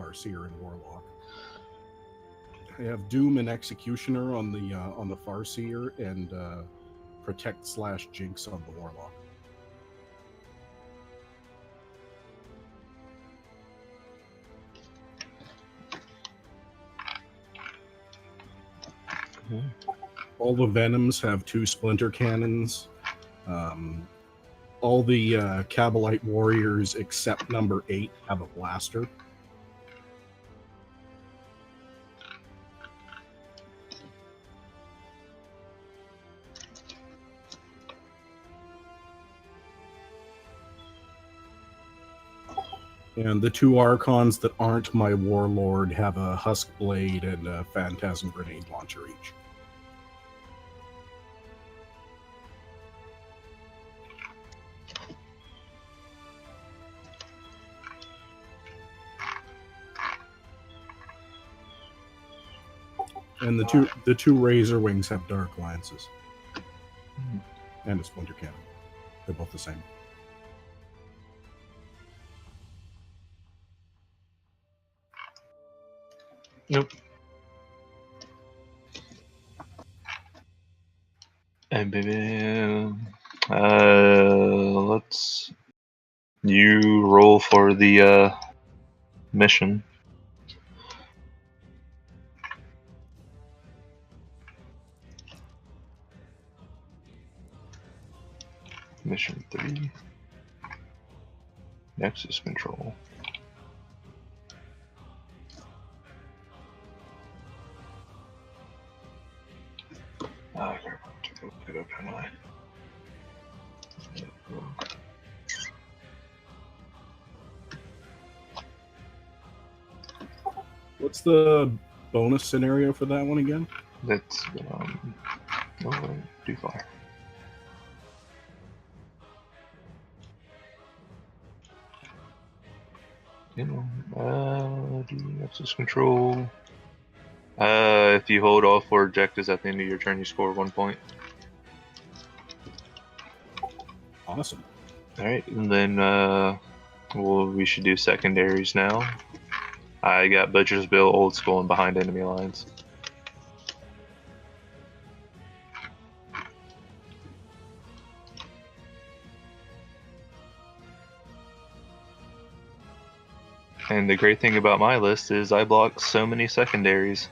Farseer and Warlock. I have Doom and Executioner on the Farseer and Protect/Jinx on the Warlock. All the Venoms have 2 Splinter Cannons. All the Kabalite Warriors except number 8 have a Blaster. And the 2 Archons that aren't my Warlord have a Husk Blade and a Phantasm Grenade Launcher each. And the two Razor Wings have Dark Lances. And a Splinter Cannon. They're both the same. Nope. And baby, let's you roll for the mission. Mission 3. Nexus control. I gotta pick up my. What's the bonus scenario for that one again? That's oh, too far. Nexus control. If you hold all 4 objectives at the end of your turn, you score 1 point. Awesome. Alright, and then we should do secondaries now. I got Butcher's Bill, Old School, and Behind Enemy Lines. And the great thing about my list is I block so many secondaries.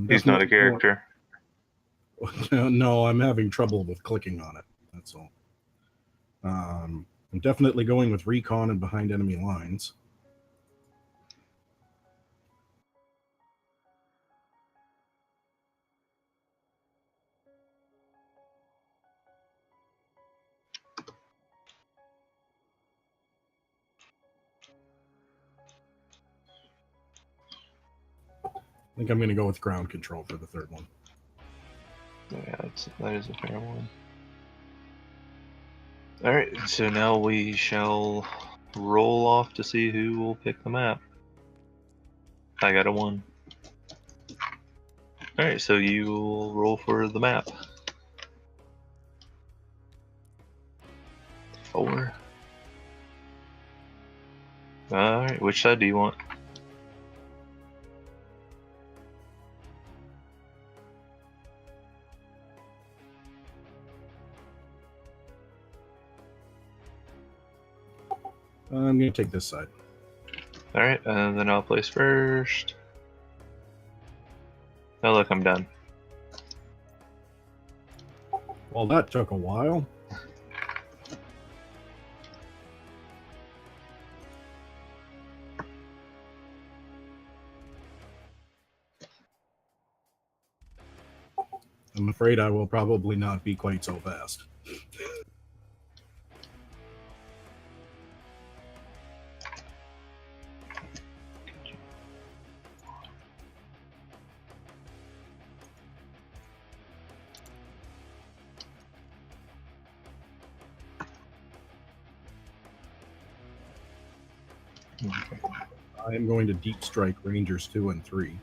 He's not a character. No, I'm having trouble with clicking on it. That's all. I'm definitely going with Recon and Behind Enemy Lines. I think I'm going to go with Ground Control for the third one. Yeah, that is a fair one. Alright, so now we shall roll off to see who will pick the map. I got a 1. Alright, so you will roll for the map. 4. Alright, which side do you want? I'm going to take this side. Alright, and then I'll place first. Oh look, I'm done. Well, that took a while. I'm afraid I will probably not be quite so fast. Okay. I am going to deep strike Rangers 2 and 3.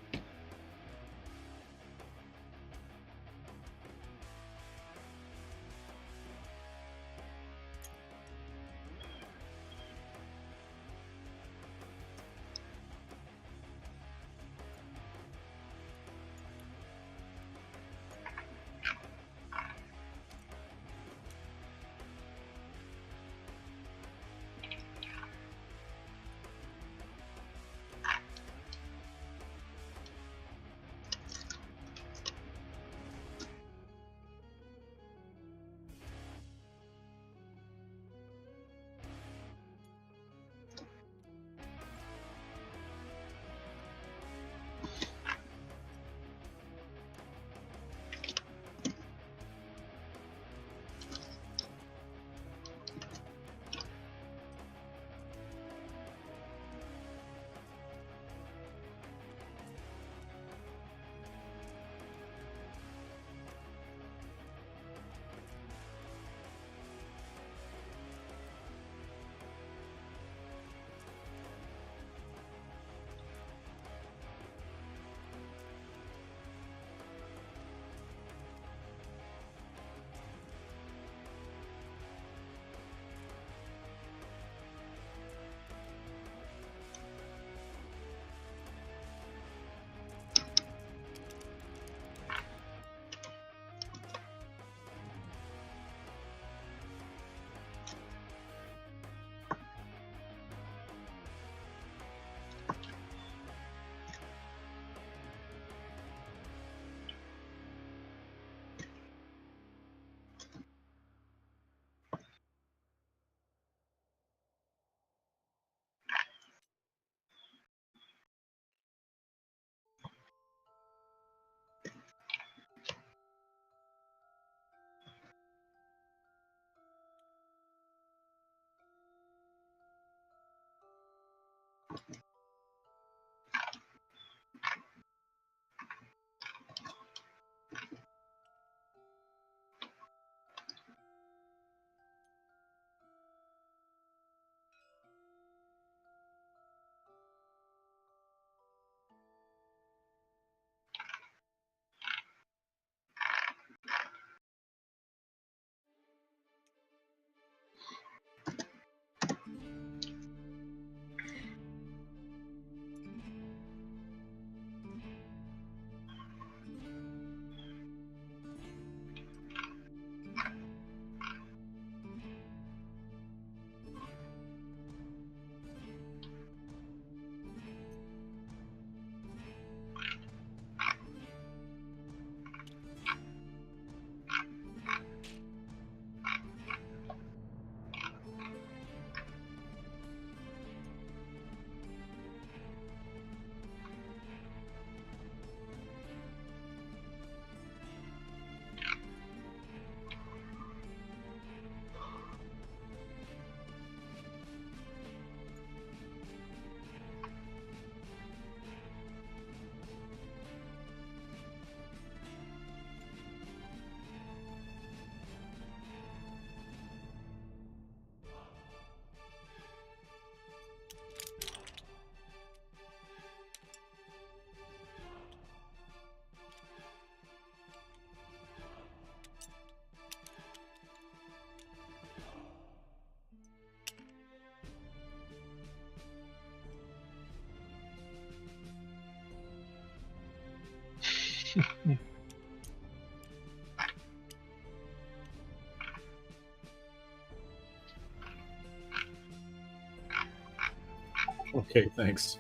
Okay, thanks.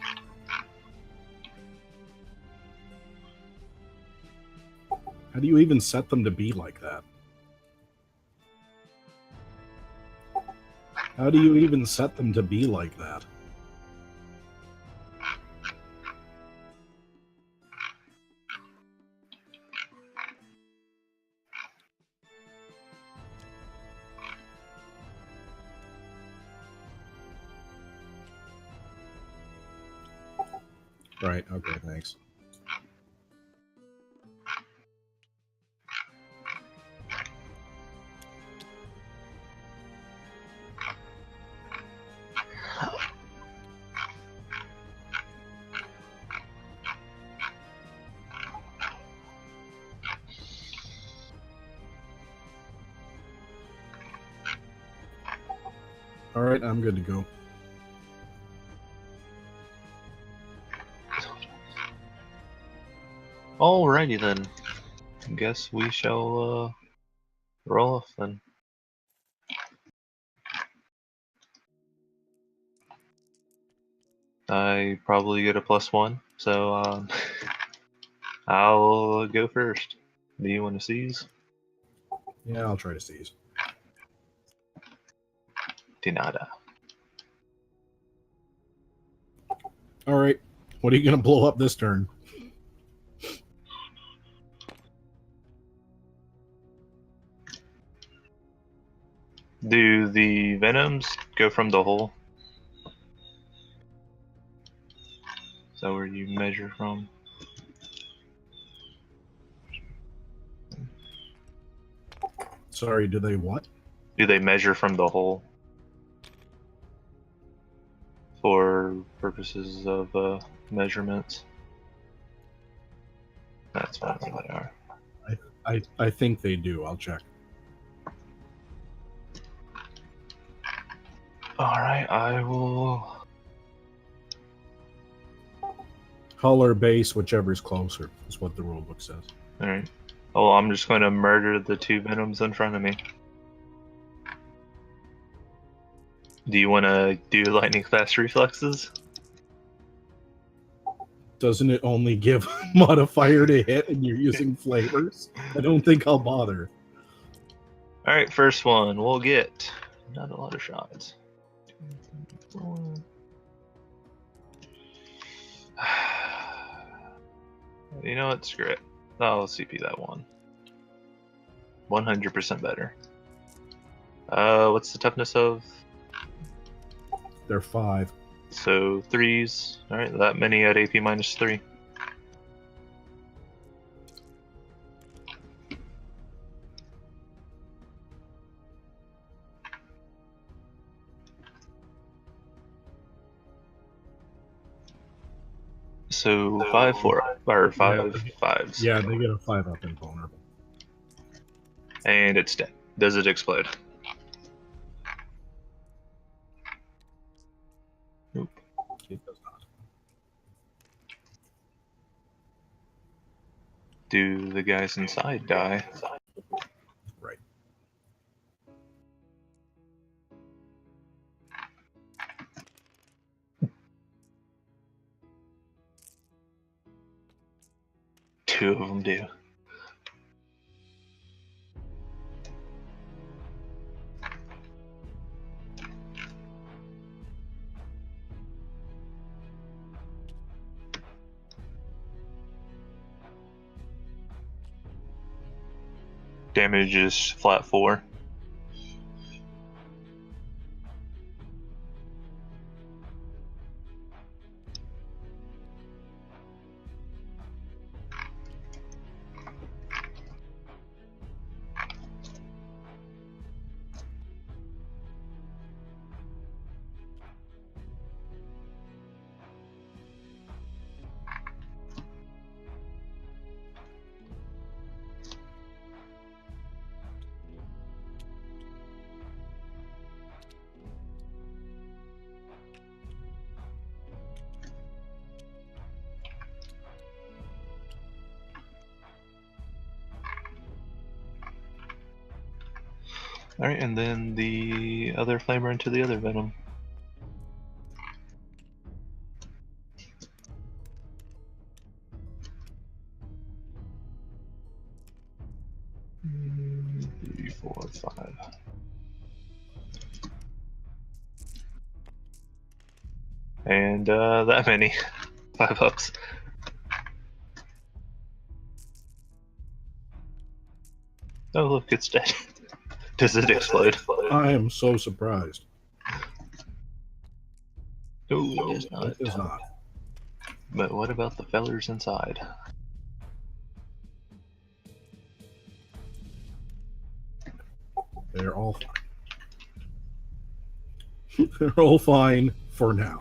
How do you even set them to be like that? How do you even set them to be like that? Right, okay, thanks. All right, I'm good to go. Alrighty then. Guess we shall roll off then. I probably get a +1, so I'll go first. Do you want to seize? Yeah, I'll try to seize. De nada. All right, what are you gonna blow up this turn? Do the venoms go from the hole? Is that where you measure from? Sorry, do they what? Do they measure from the hole? For purposes of measurements? That's fine where they are. I think they do. I'll check. Alright, I will... Hull or base, whichever's closer, is what the rulebook says. Alright. Oh, I'm just going to murder the 2 venoms in front of me. Do you want to do lightning fast reflexes? Doesn't it only give modifier to hit and you're using flavors? I don't think I'll bother. Alright, first one. We'll get not a lot of shots. 2, 3, 4. You know what? Screw it. I'll CP that one. 100% better. What's the toughness of? They're 5. So 3s. Alright, that many at AP -3. So 5 4 or 5 5s. Yeah, they get a 5 up invulnerable. And it's dead. Does it explode? Nope. It does not. Do the guys inside die? Right. Two of them do. Damage is flat 4. Alright, and then the other flamer into the other venom. Three, 4, 5. And that many. 5 ups. Oh look, it's dead. Does it explode? I am so surprised. No, it does not. It does not. But what about the fellers inside? They're all fine. They're all fine for now.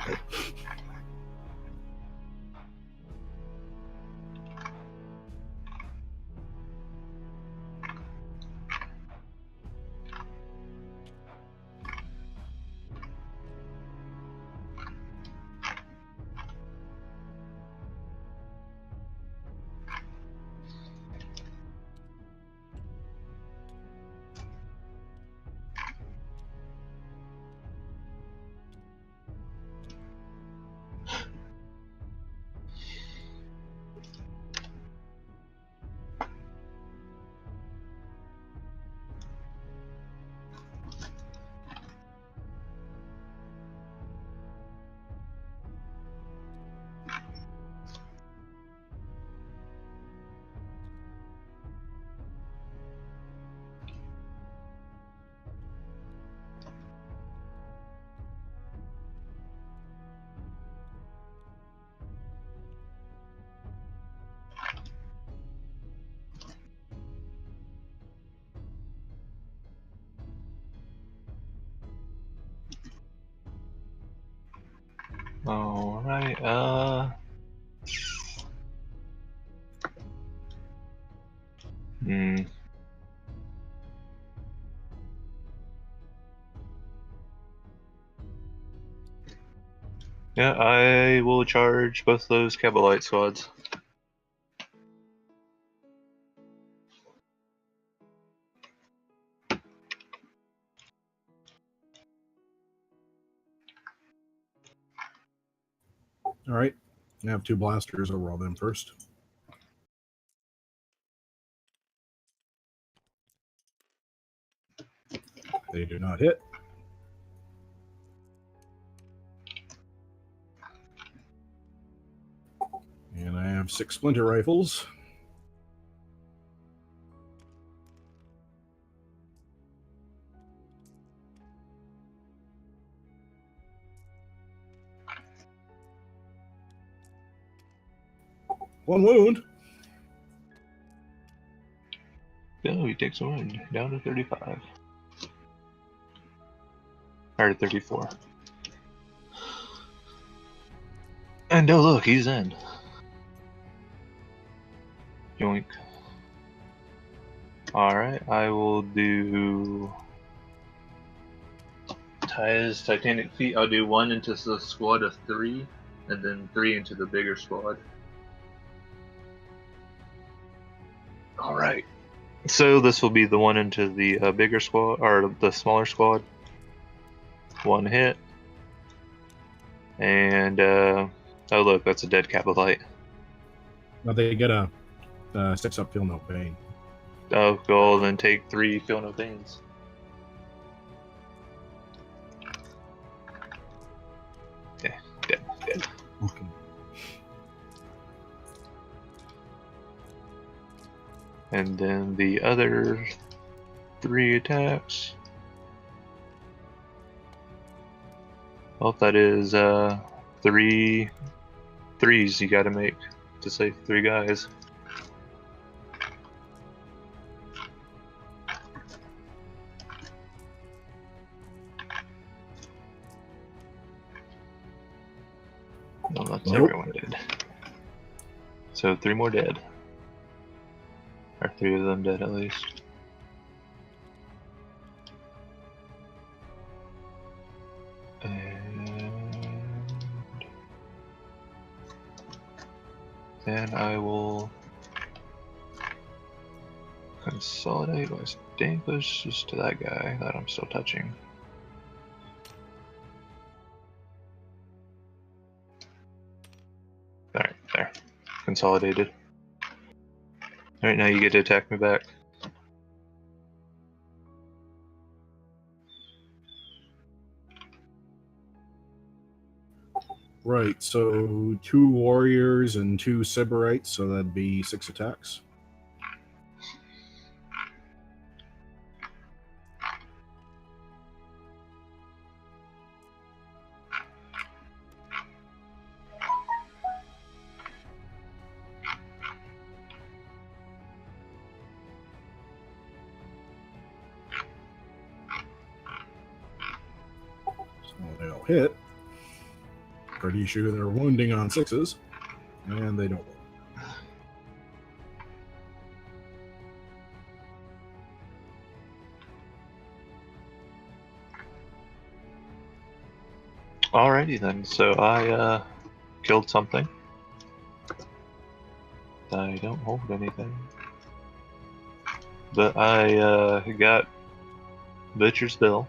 Alright, yeah, I will charge both those Cabalite squads. All right. I have 2 blasters. I'll roll them first. They do not hit. And I have 6 splinter rifles. One wound. Oh, he takes a wound. Down to 35. Or 34. And oh look, he's in. Yoink. Alright, I will do Ty's Titanic feet. I'll do 1 into the squad of 3, and then 3 into the bigger squad. Alright. So this will be the 1 into the bigger squad, or the smaller squad. 1 hit. And, oh look, that's a dead Cabalite. Now they get a 6 up, feel no pain. Oh, go then take 3, feel no pains. Yeah, dead. Okay. And then the other 3 attacks. Well, that is 3 threes you gotta make to save 3 guys. Well, that's everyone dead. So 3 more dead. Or 3 of them dead at least. And then I will consolidate my staying pushes to that guy that I'm still touching. Alright, there. Consolidated. Alright, now you get to attack me back. Right, so 2 warriors and 2 Sybarites, so that'd be 6 attacks. So they'll hit. Pretty sure they're wounding on 6s, and they don't. Alrighty then, so I killed something. I don't hold anything. But I got Butcher's Bill.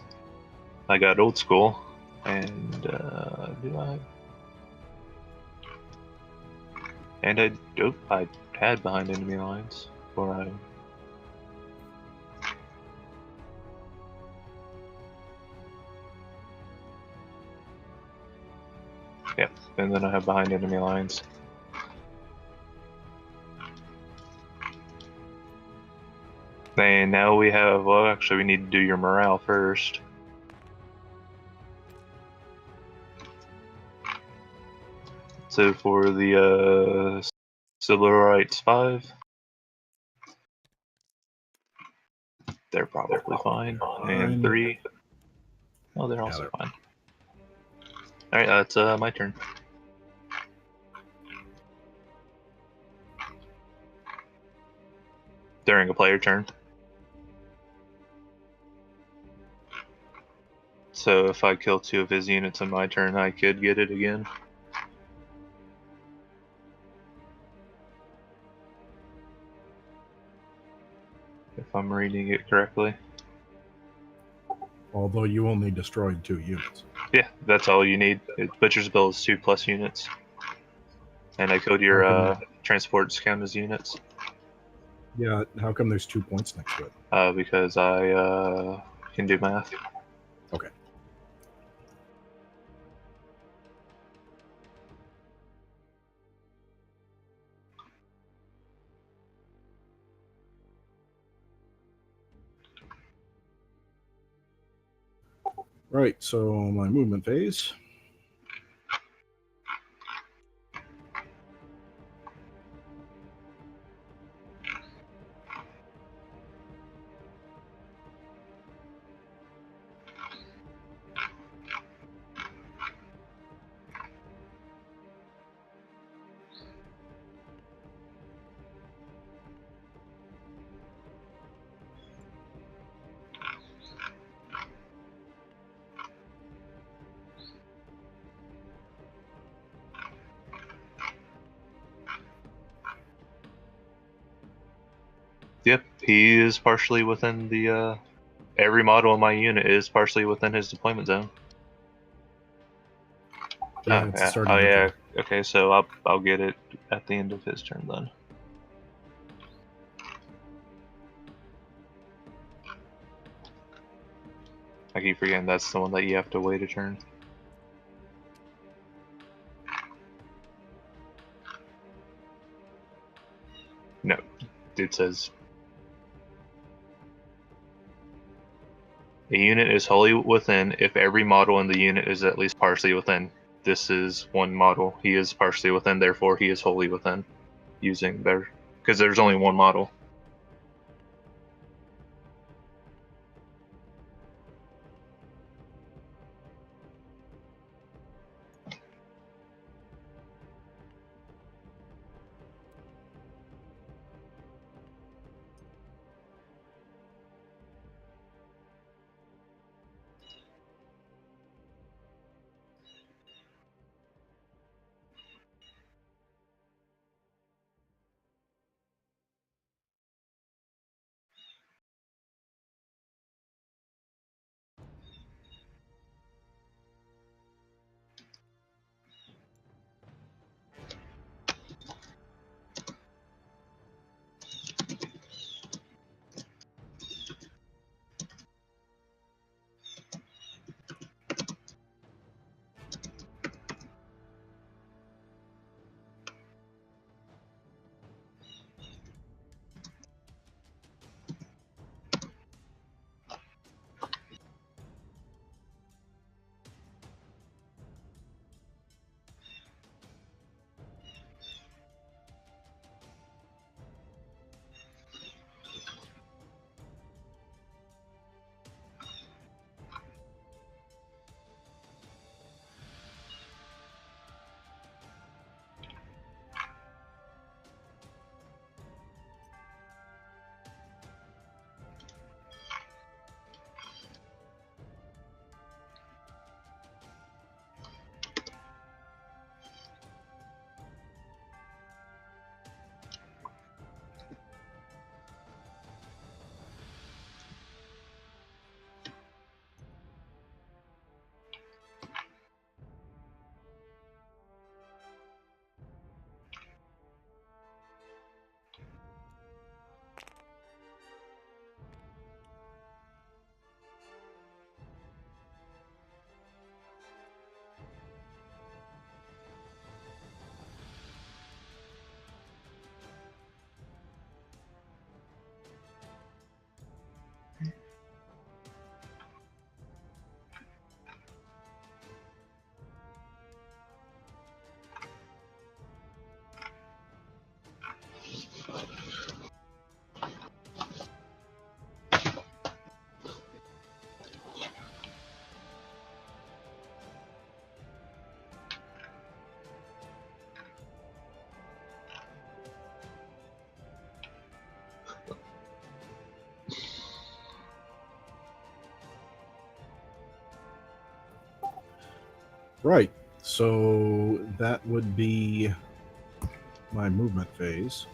I got Old School. And do I? And I had Behind Enemy Lines. Or I... Yep, and then I have Behind Enemy Lines. And now we have, well, actually we need to do your morale first. So for the Silverites 5, they're probably fine. And 3, oh, they're also fine. Alright, that's my turn. During a player turn. So if I kill 2 of his units in my turn, I could get it again. If I'm reading it correctly. Although you only destroyed 2 units. Yeah, that's all you need. Butcher's Bill is 2+ units. And I killed your transports count as units. Yeah, how come there's 2 points next to it? Because I can do math. Okay. Right, so my movement phase. Yep, he is partially within the every model in my unit is partially within his deployment zone. Yeah, it's starting. Oh yeah. Okay, so I'll get it at the end of his turn then. I keep forgetting that's the one that you have to wait a turn. No, it says a unit is wholly within if every model in the unit is at least partially within. This is one model. He is partially within, therefore he is wholly within. Using their, because there's only one model. Right. So that would be my movement phase.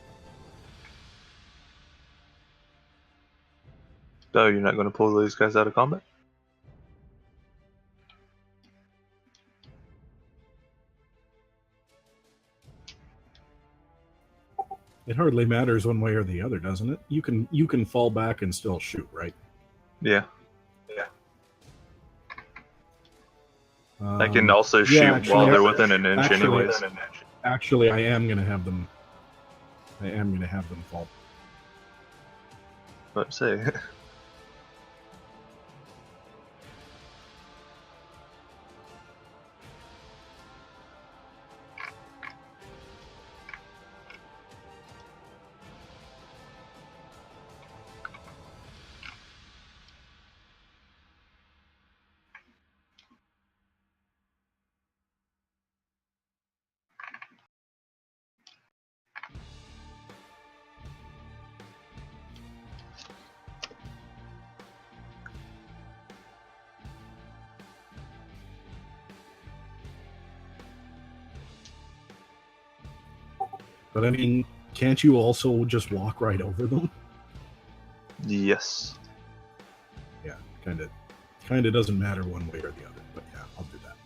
So you're not going to pull these guys out of combat? It hardly matters one way or the other, doesn't it? You can fall back and still shoot, right? Yeah. I can Um, also yeah, shoot actually, while they're within an inch actually, anyways. Actually, I am gonna have them fall. But say, But I mean, can't you also just walk right over them? yes. Yeah, kind of doesn't matter one way or the other. But yeah, I'll do that.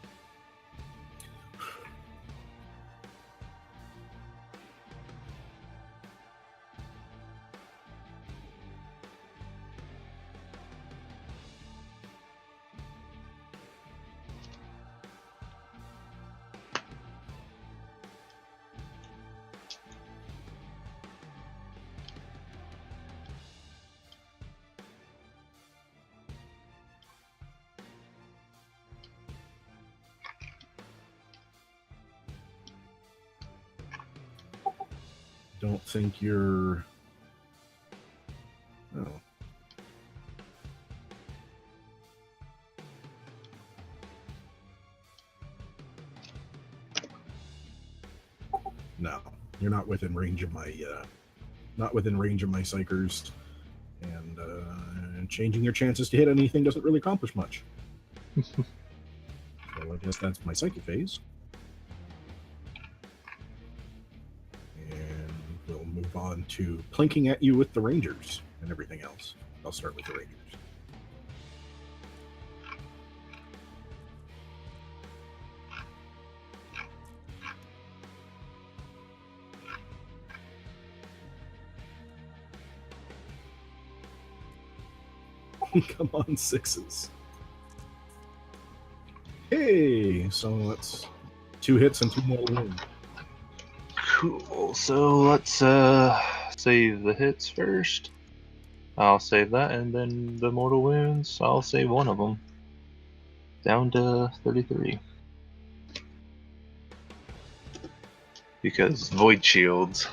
Don't think you're. Oh. No, you're not within range of my psychers, and changing your chances to hit anything doesn't really accomplish much. So I guess that's my psychic phase. And we'll move on to plinking at you with the Rangers and everything else. I'll start with the Rangers. Come on, sixes. Hey, so that's 2 hits and 2 more wounds. Cool. So let's save the hits first. I'll save that, and then the mortal wounds, I'll save one of them. Down to 33. Because void shields.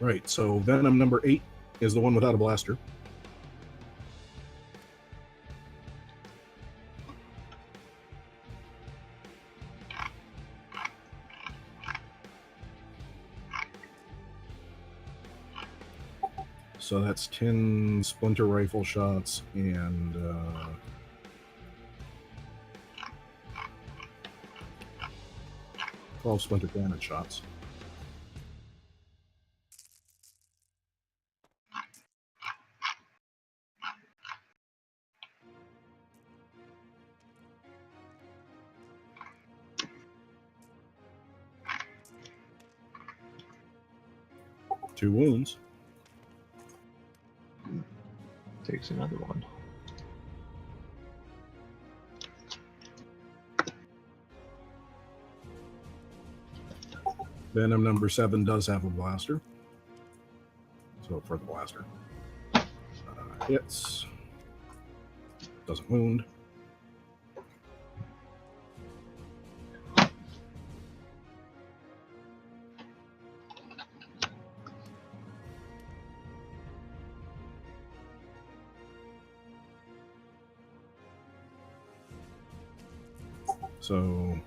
Right, so Venom number 8 is the one without a blaster. So that's 10 splinter rifle shots and 12 splinter cannon shots. Two wounds. Takes another one. Venom number 7 does have a blaster. So for the blaster. Hits. Doesn't wound. So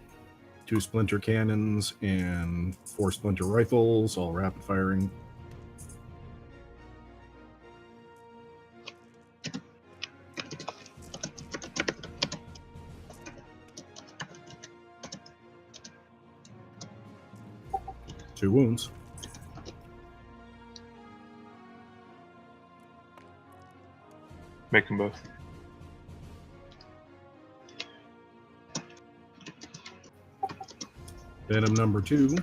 2 splinter cannons and 4 splinter rifles, all rapid firing. Two wounds. Make them both. Venom number 2, the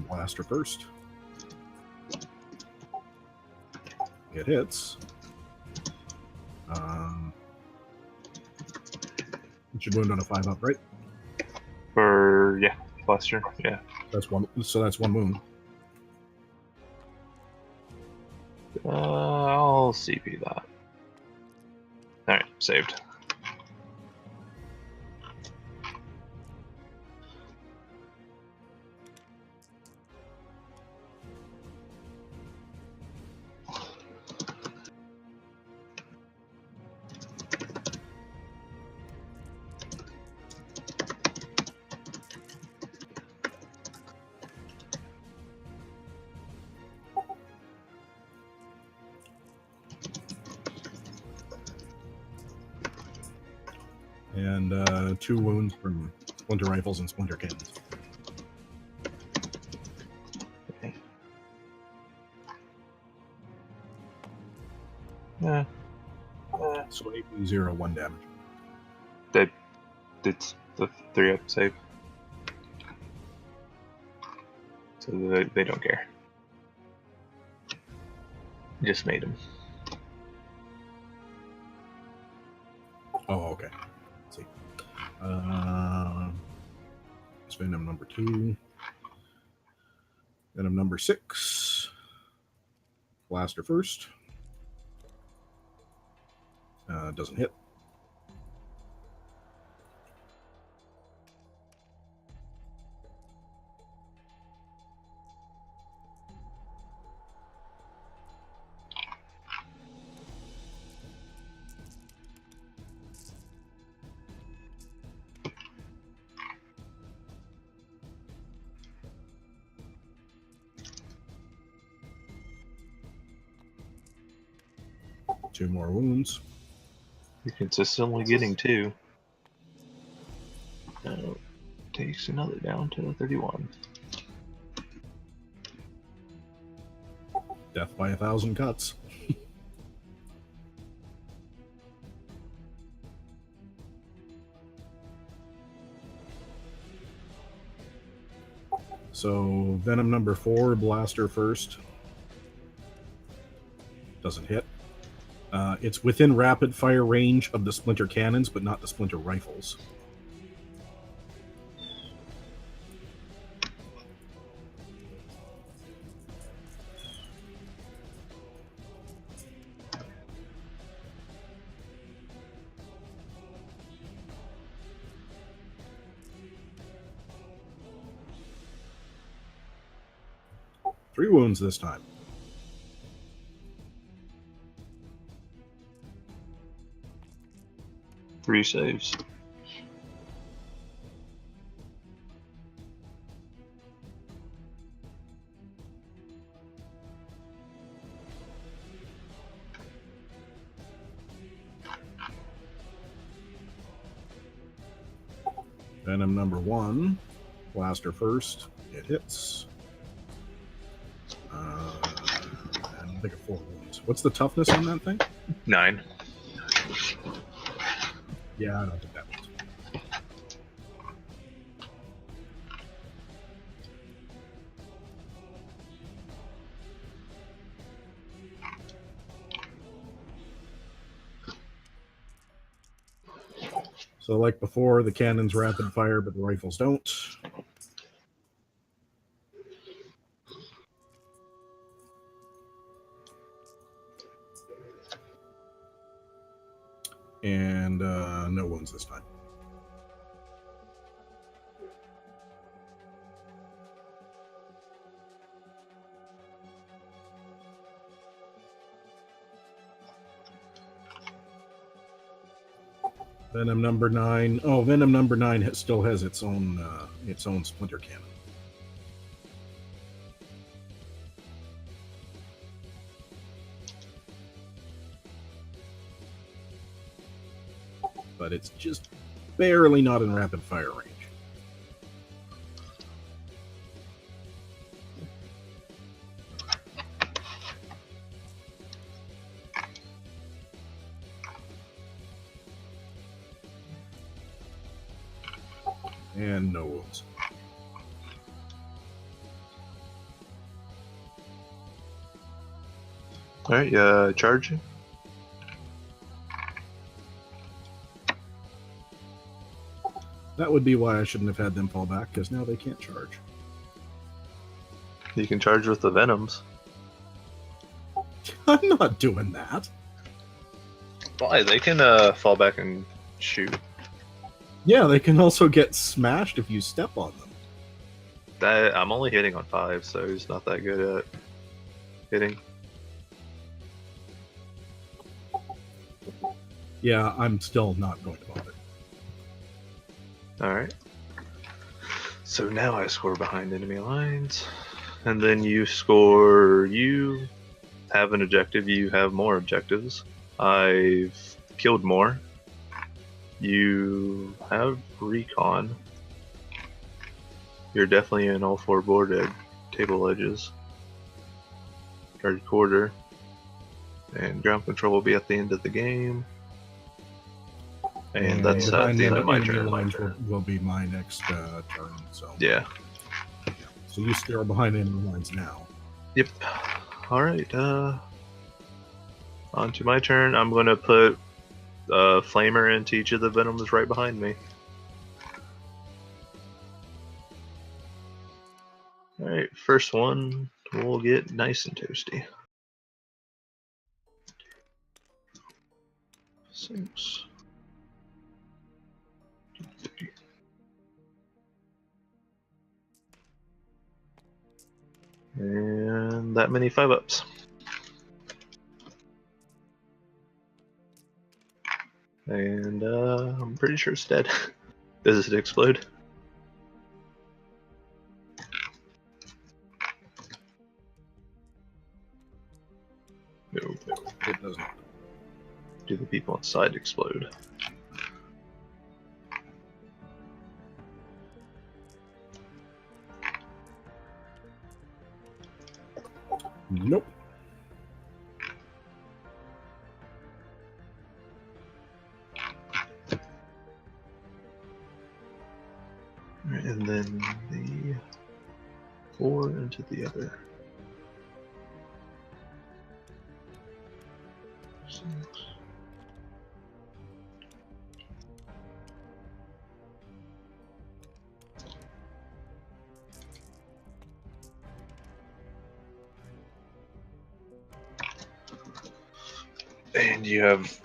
blaster first. It hits. It should wound on a 5-up, right? For, yeah, blaster, yeah. That's one. So that's 1 wound. I'll CP that. Alright, saved. And 2 wounds from splinter rifles and splinter cannons. Okay. Yeah. So 8-0, 1 damage. It's the 3-up save. So they don't care. Just made him. Oh, okay. Let's see. It's Venom number 2. Venom number 6. Blaster first. Doesn't hit. Two more wounds. You're consistently getting 2. Takes another down to 31. Death by 1,000 cuts. So Venom number 4, blaster first. Doesn't hit. It's within rapid fire range of the splinter cannons, but not the splinter rifles. Three wounds this time. Three saves. Venom number 1, blaster first. It hits. I don't think of 4 wounds. What's the toughness on that thing? 9. Yeah, I don't think that wounds. So like before, the cannons rapid fire, but the rifles don't. And no wounds this time. Venom number 9. Oh, Venom number 9 still has its own splinter cannon. But it's just barely not in rapid fire range. And no wounds. Alright, charging. That would be why I shouldn't have had them fall back, because now they can't charge. You can charge with the Venoms. I'm not doing that. Why? They can fall back and shoot. Yeah, they can also get smashed if you step on them. I'm only hitting on 5, so he's not that good at hitting. Yeah, I'm still not going to bother. Alright. So now I score behind enemy lines. And then you have an objective, you have more objectives. I've killed more. You have recon. You're definitely in all 4 board table edges. Third quarter. And ground control will be at the end of the game. And that's at the end of my turn. Will be my next turn. So yeah. So you still are behind enemy lines now. Yep. All right. On to my turn. I'm going to put Flamer into each of the Venoms right behind me. All right. First one will get nice and toasty. 6. And that many 5-ups. And I'm pretty sure it's dead. Does it explode? No. It does not. Do the people inside explode? Nope. And then the 4 into the other. 6. And you have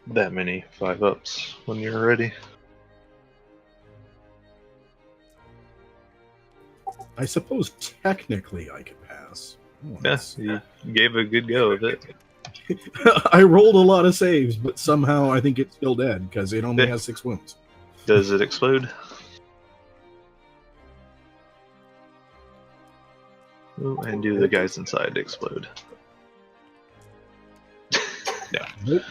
that many 5-ups when you're ready. I suppose technically I could pass. Yes, you gave a good go of it. I rolled a lot of saves, but somehow I think it's still dead because it only has 6 wounds. Does it explode? Oh, and do the guys inside explode? Yeah. Nope.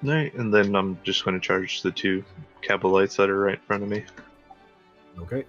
Alright, and then I'm just going to charge the 2 Cabalites that are right in front of me. Okay.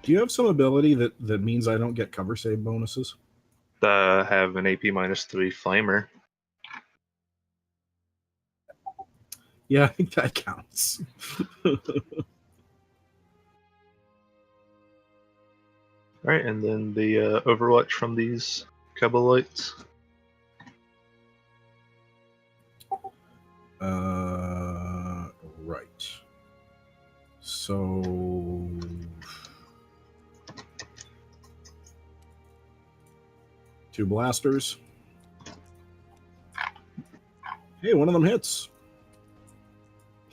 Do you have some ability that means I don't get cover save bonuses? Have an AP -3 Flamer. Yeah, I think that counts. Alright, and then the Overwatch from these Kabalites. Right. So... two blasters. Hey, one of them hits.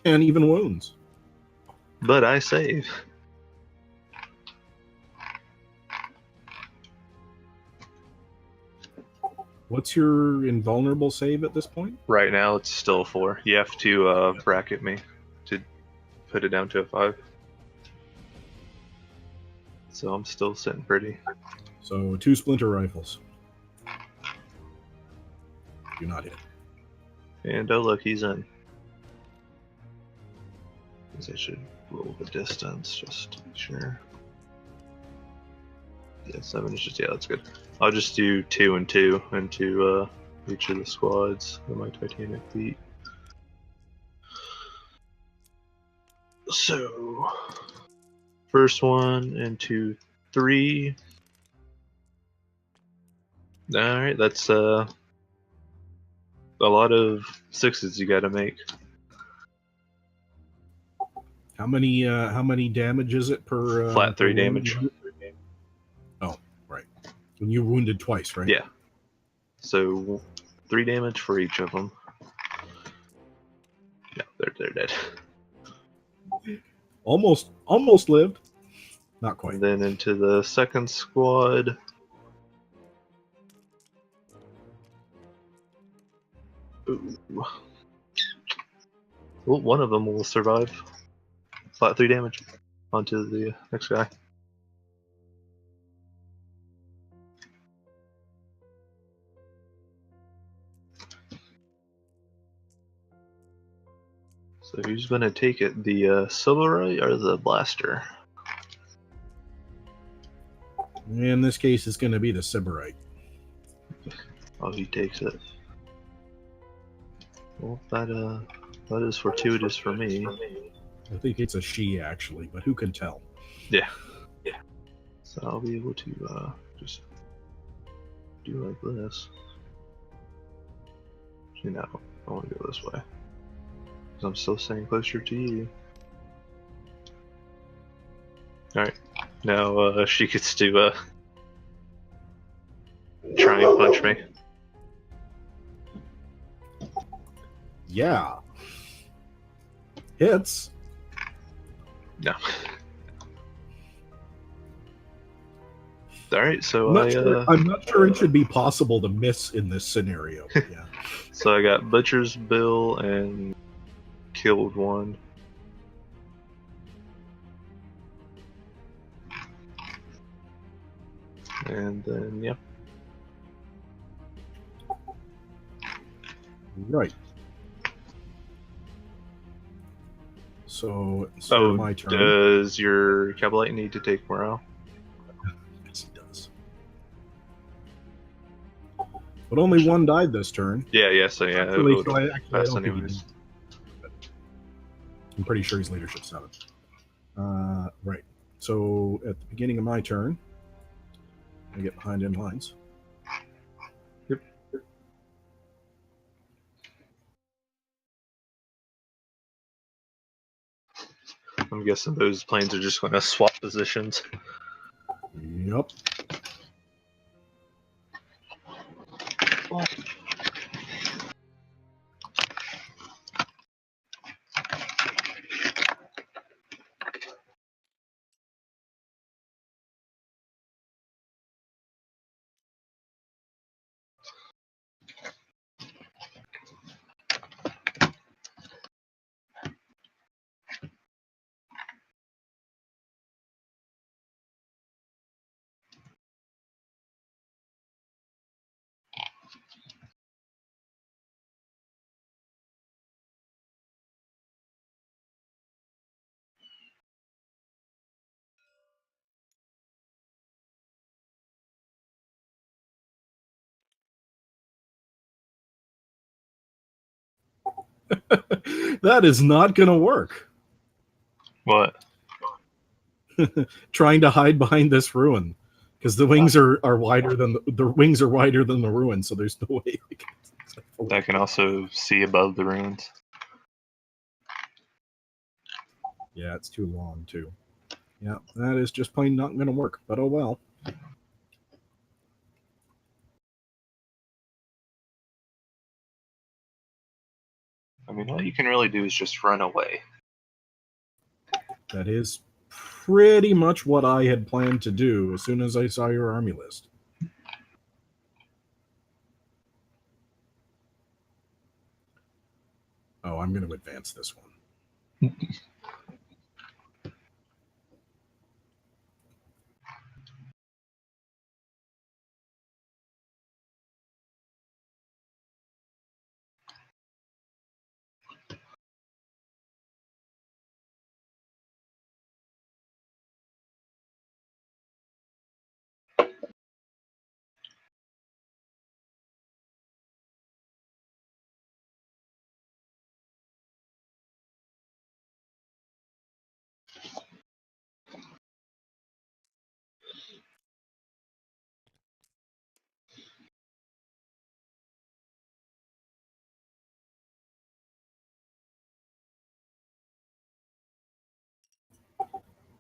And even wounds. But I save. What's your invulnerable save at this point? Right now it's still a 4. You have to bracket me to put it down to a 5. So I'm still sitting pretty. So 2 splinter rifles. Do not hit. And oh look, he's in. I should roll the distance just to be sure. Yeah, 7 inches. Yeah, that's good. I'll just do 2 and 2 into each of the squads of my Titanic fleet. So, first one into 3. Alright, that's a lot of 6s you gotta make. How many damage is it per Flat 3 per damage. wound? Oh, right. When you're wounded twice, right? Yeah. So 3 damage for each of them. Yeah, they're dead. Almost lived. Not quite. And then into the second squad. Ooh. Well, one of them will survive. Flat 3 damage onto the next guy. So who's gonna take it? The Silverite or the Blaster? In this case, it's going to be the Sybarite. Oh, he takes it. Well, that is fortuitous for me. I think it's a she, actually, but who can tell? Yeah. So I'll be able to just do like this. You know, I want to go this way. Because I'm still staying closer to you. Alright. Now she gets to try and punch me. Yeah. Hits. No. Alright, so I'm not sure it should be possible to miss in this scenario. Yeah. So I got Butcher's Bill and killed one. And then, yeah. Right. So, it's my turn. Does your Cabalite need to take morale? Yes, it does. But only one died this turn. Yeah, so yeah. Actually, it would I pass don't think he anyways. did. I'm pretty sure he's leadership 7. Right. So at the beginning of my turn, I get behind end lines. Yep. I'm guessing those planes are just going to swap positions. Yep. That is not going to work. What? Trying to hide behind this ruin. Because the wings are wider than the wings are wider than the ruins, so there's no way they can. That can also see above the ruins. Yeah, it's too long too. Yeah, that is just plain not going to work. But oh well. I mean, all you can really do is just run away. That is pretty much what I had planned to do as soon as I saw your army list. Oh, I'm going to advance this one.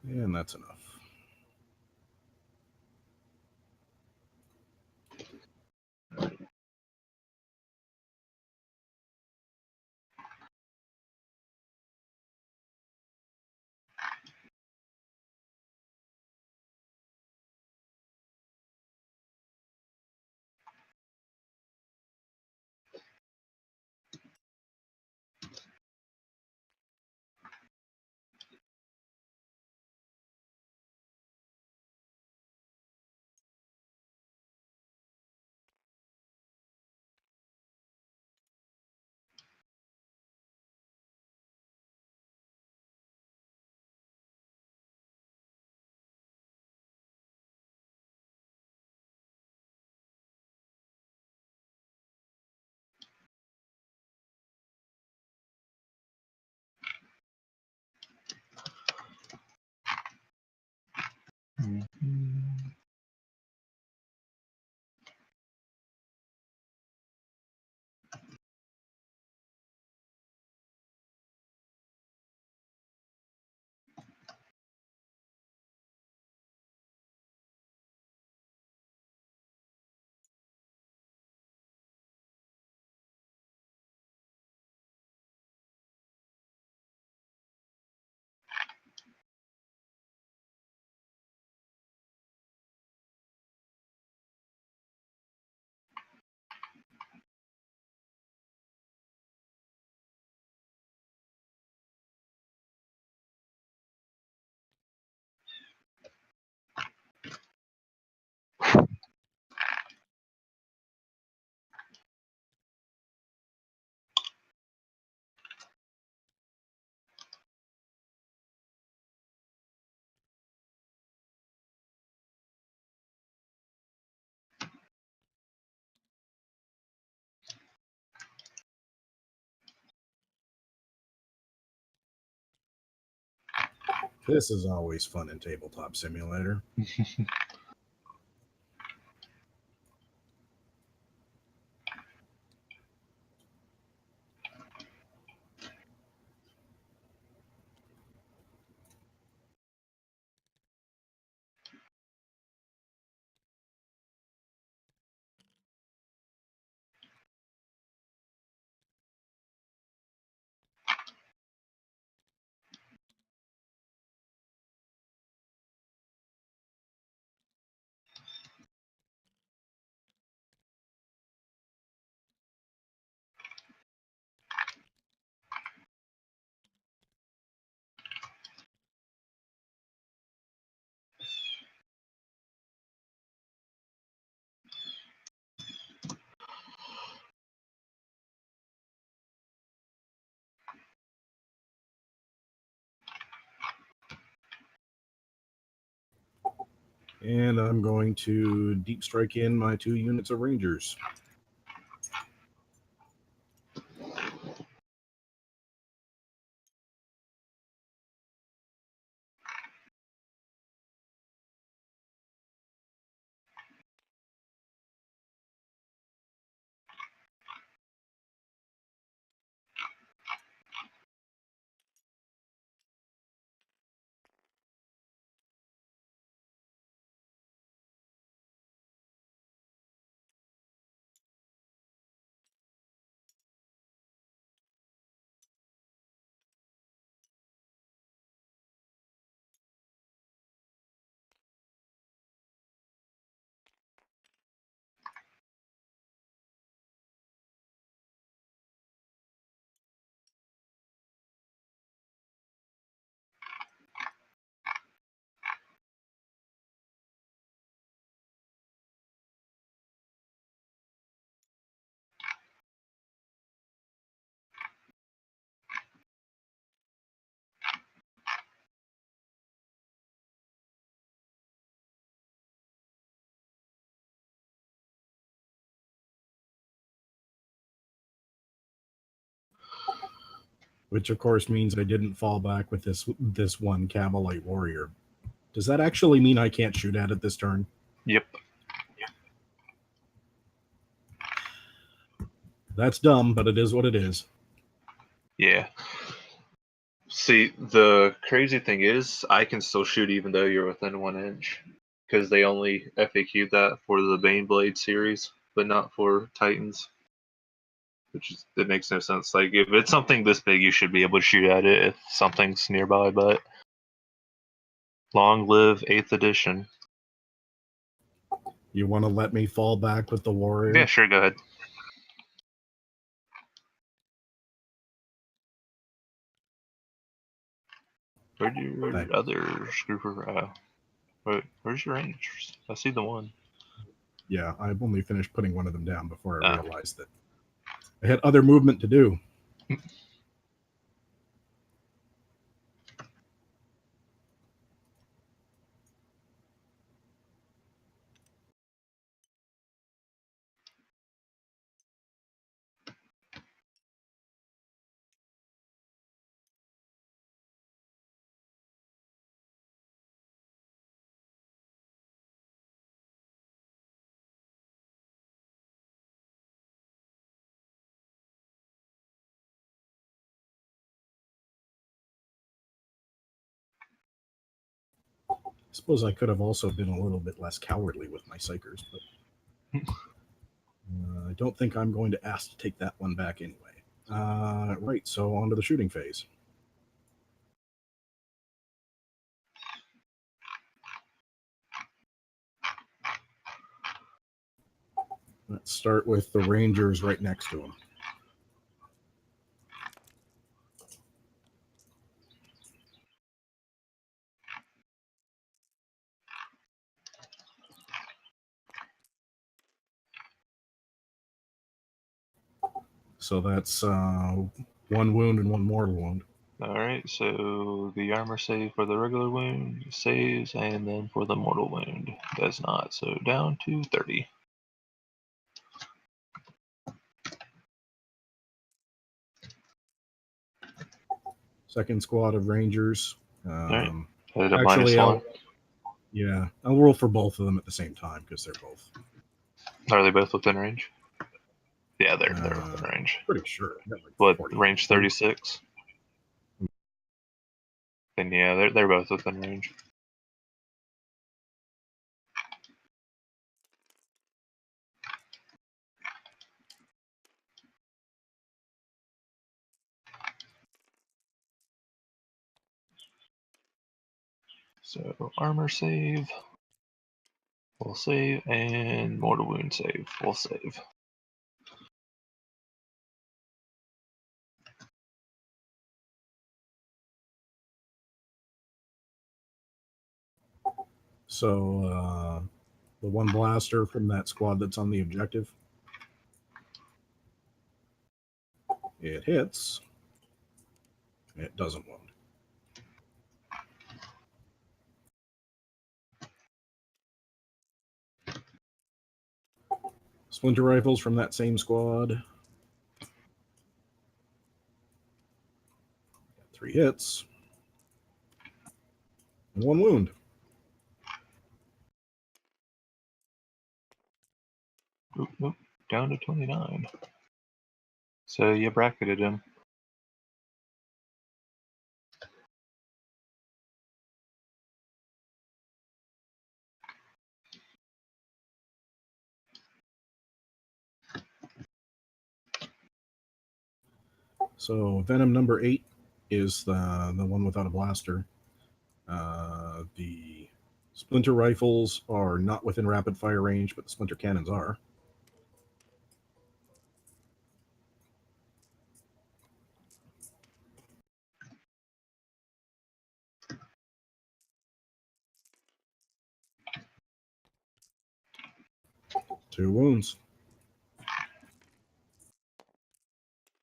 And that's enough. This is always fun in Tabletop Simulator. And I'm going to deep strike in my 2 units of Rangers. which of course means I didn't fall back with this one Cavalite warrior. Does that actually mean I can't shoot at it this turn? Yep. That's dumb, but it is what it is. Yeah. See, the crazy thing is, I can still shoot even though you're within 1 inch, because they only FAQ'd that for the Baneblade series, but not for Titans. It makes no sense. Like, if it's something this big, you should be able to shoot at it if something's nearby, but long live 8th edition. You want to let me fall back with the warrior? Yeah, sure, go ahead. Where'd your other scooper? Where's your range? I see the one. Yeah, I've only finished putting one of them down before I realized that I had other movement to do. I suppose I could have also been a little bit less cowardly with my psychers, but I don't think I'm going to ask to take that one back anyway. Right, so on to the shooting phase. Let's start with the Rangers right next to him. So that's 1 wound and 1 mortal wound. Alright, so the armor save for the regular wound saves, and then for the mortal wound does not. So down to 30. Second squad of Rangers. Alright, Actually, I'll roll for both of them at the same time because they're both. Are they both within range? Yeah, they're within range. Pretty sure. What, range 36? Then yeah, they're both within range. So armor save will save, and mortal wound save will save. So the 1 blaster from that squad that's on the objective. It hits. It doesn't wound. Splinter rifles from that same squad. 3 hits. And 1 wound. Oop, down to 29. So you bracketed him. So Venom number 8 is the one without a blaster. The splinter rifles are not within rapid fire range, but the splinter cannons are. Two wounds.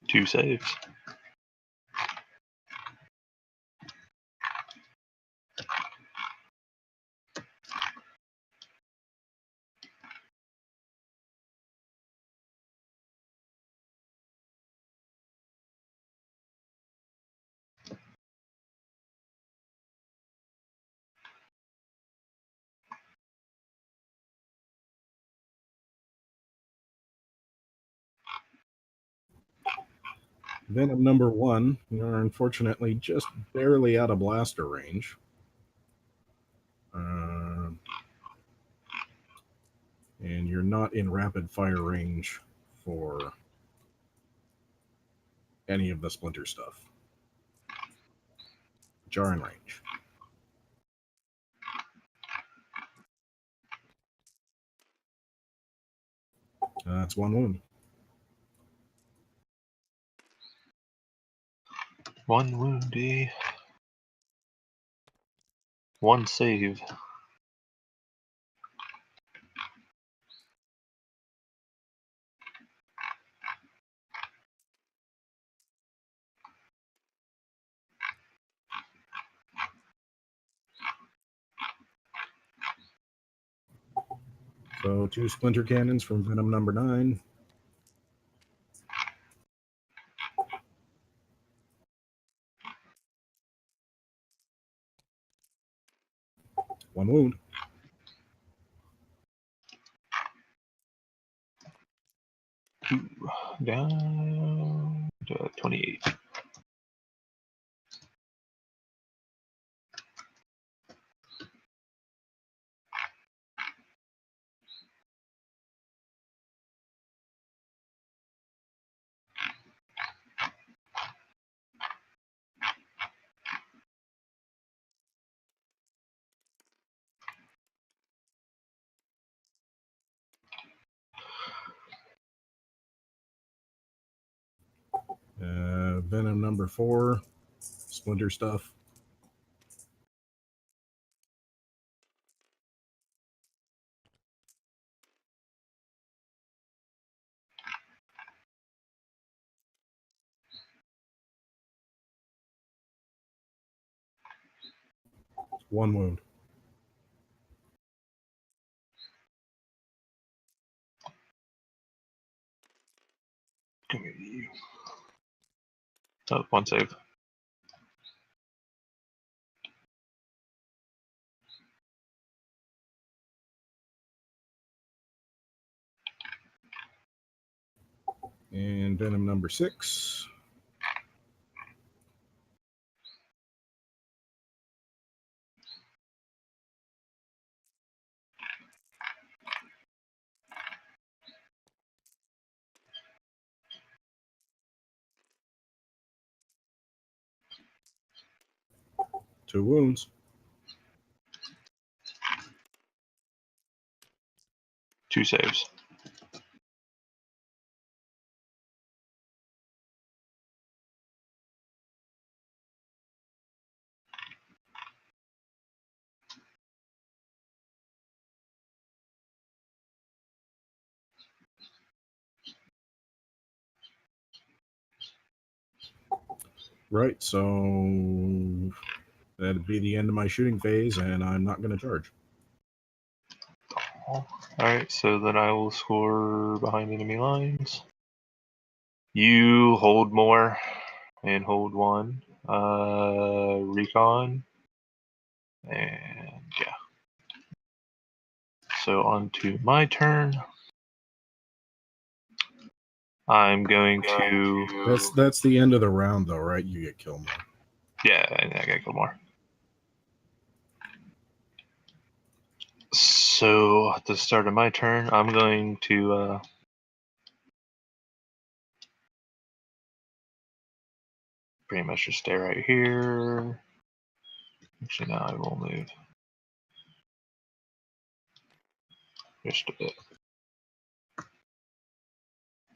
2 saves. Venom number 1, you're unfortunately just barely out of blaster range. And you're not in rapid fire range for any of the splinter stuff. Jar in range. That's 1 wound. 1 woundy. 1 save. So 2 splinter cannons from Venom number 9. One wound. Down to 28. Venom number 4. Splinter stuff. One wound. Come here, you. Oh, 1 save. And Venom number 6. Two wounds. Two saves. Right, so that'd be the end of my shooting phase, and I'm not going to charge. Alright, so then I will score behind enemy lines. You hold more and hold 1. Recon. And yeah. So on to my turn. I'm going to. That's the end of the round, though, right? You get killed more. Yeah, I gotta kill more. So at the start of my turn, I'm going to pretty much just stay right here. Actually, now I will move just a bit.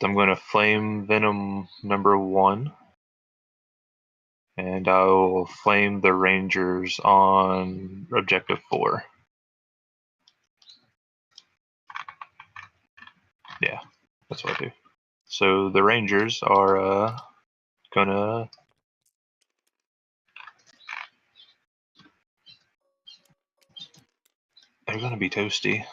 I'm going to flame Venom number 1, and I will flame the Rangers on objective 4. Yeah, that's what I do. So the Rangers are gonna they're gonna be toasty.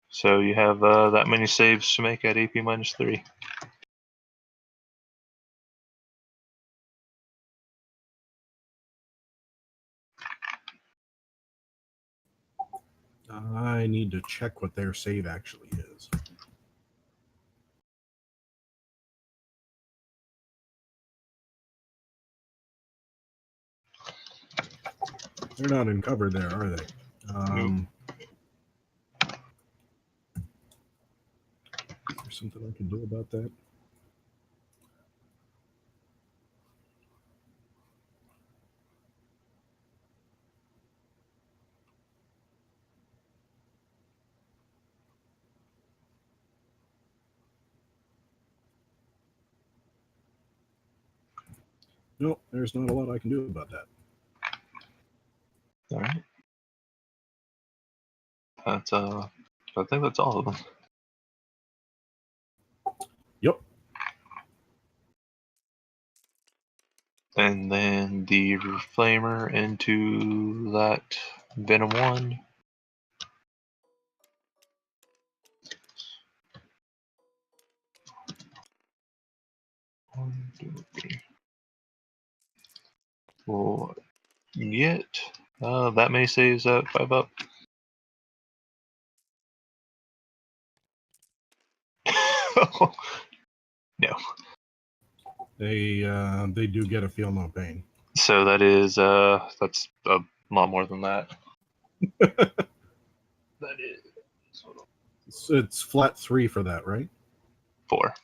So you have that many saves to make at AP -3. I need to check what their save actually is. They're not in cover there, are they? Is there something I can do about that? No, there's not a lot I can do about that. All right. That's I think that's all of them. Yep. And then the Flamer into that Venom 1. We'll get that many saves at 5 up. No. They do get a feel no pain. So that is that's a lot more than that. That is It's flat 3 for that, right? 4.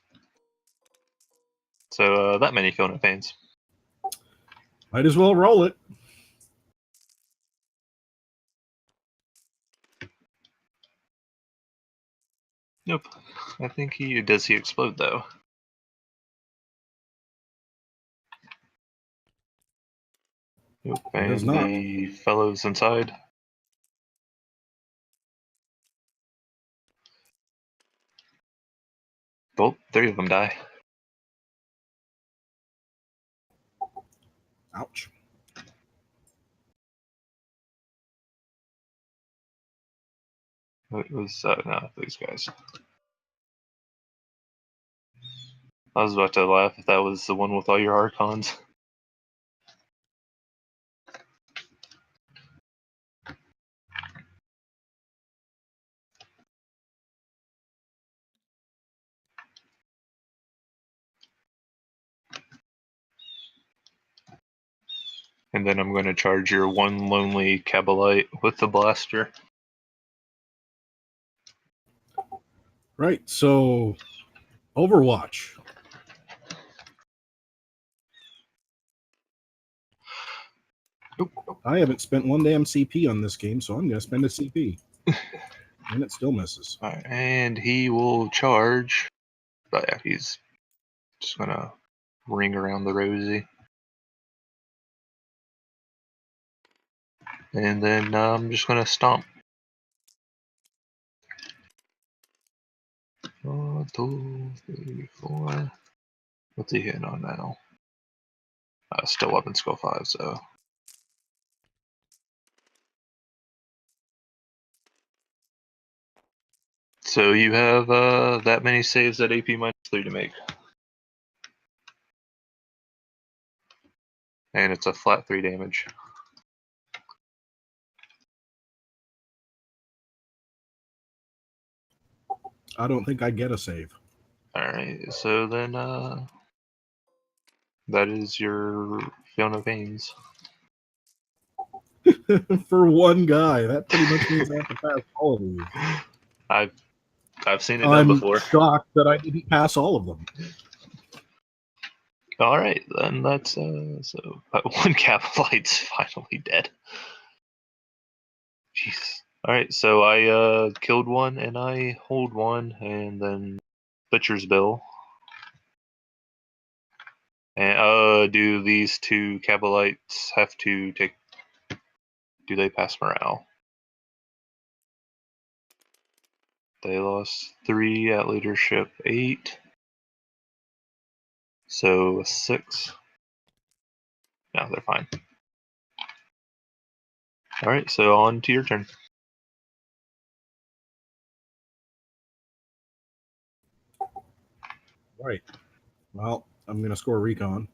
So that many feel no pains. Might as well roll it. Nope. I think does he explode though? Nope. He does And not. the fellows inside. Well, 3 of them die. Ouch. It was no, these guys. I was about to laugh if that was the one with all your Archons. And then I'm going to charge your one lonely Cabalite with the blaster. Right, so Overwatch. I haven't spent one damn CP on this game, so I'm going to spend a CP. And it still misses. All right, and he will charge. But yeah, he's just going to ring around the rosy. And then I'm just going to stomp. 1, 2, 3, 4. What's he hitting on now? Still up in skill 5, so. So you have that many saves at AP -3 to make. And it's a flat 3 damage. I don't think I get a save. Alright, so then that is your Fiona Veins. For one guy. That pretty much means I have to pass all of these. I've seen it done before. I'm shocked that I didn't pass all of them. Alright, then that's so one Cabalite's finally dead. Jeez. Alright, so I killed one and I hold one and then Butcher's Bill. And do these 2 Cabalites have to take, do they pass morale? They lost 3 at leadership 8. So 6. No, they're fine. Alright, so on to your turn. Right. Well, I'm going to score recon.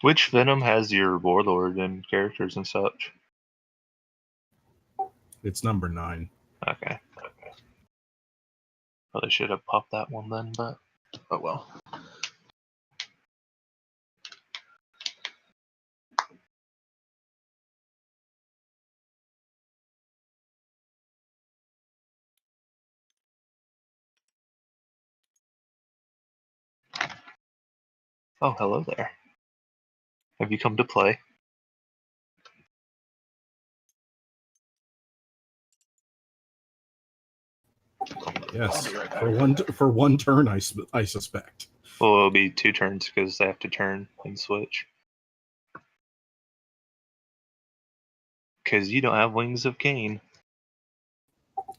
Which Venom has your Warlord and characters and such? It's number 9. Okay. Probably should have popped that one then, but oh well. Oh, hello there. Have you come to play? Yes, for one turn, I suspect. Well, it'll be 2 turns because they have to turn and switch. Because you don't have Wings of Cain.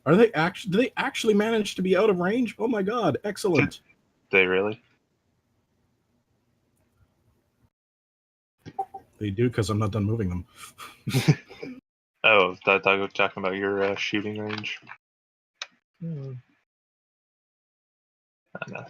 Are they actually? Do they actually manage to be out of range? Oh my god! Excellent. They really? They do, because I'm not done moving them. Oh, I thought you were talking about your shooting range. I know.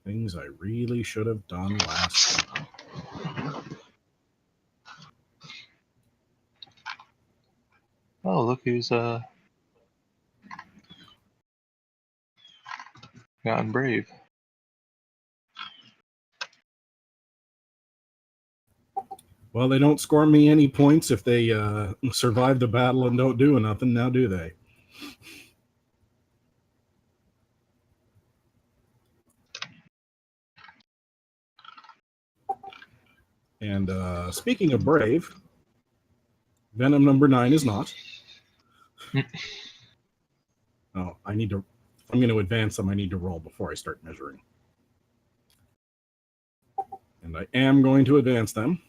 Things I really should have done last time. Oh, look who's gotten brave. Well, they don't score me any points if they survive the battle and don't do nothing, now do they? And speaking of brave, Venom number 9 is not. Oh, I'm going to advance them. I need to roll before I start measuring. And I am going to advance them.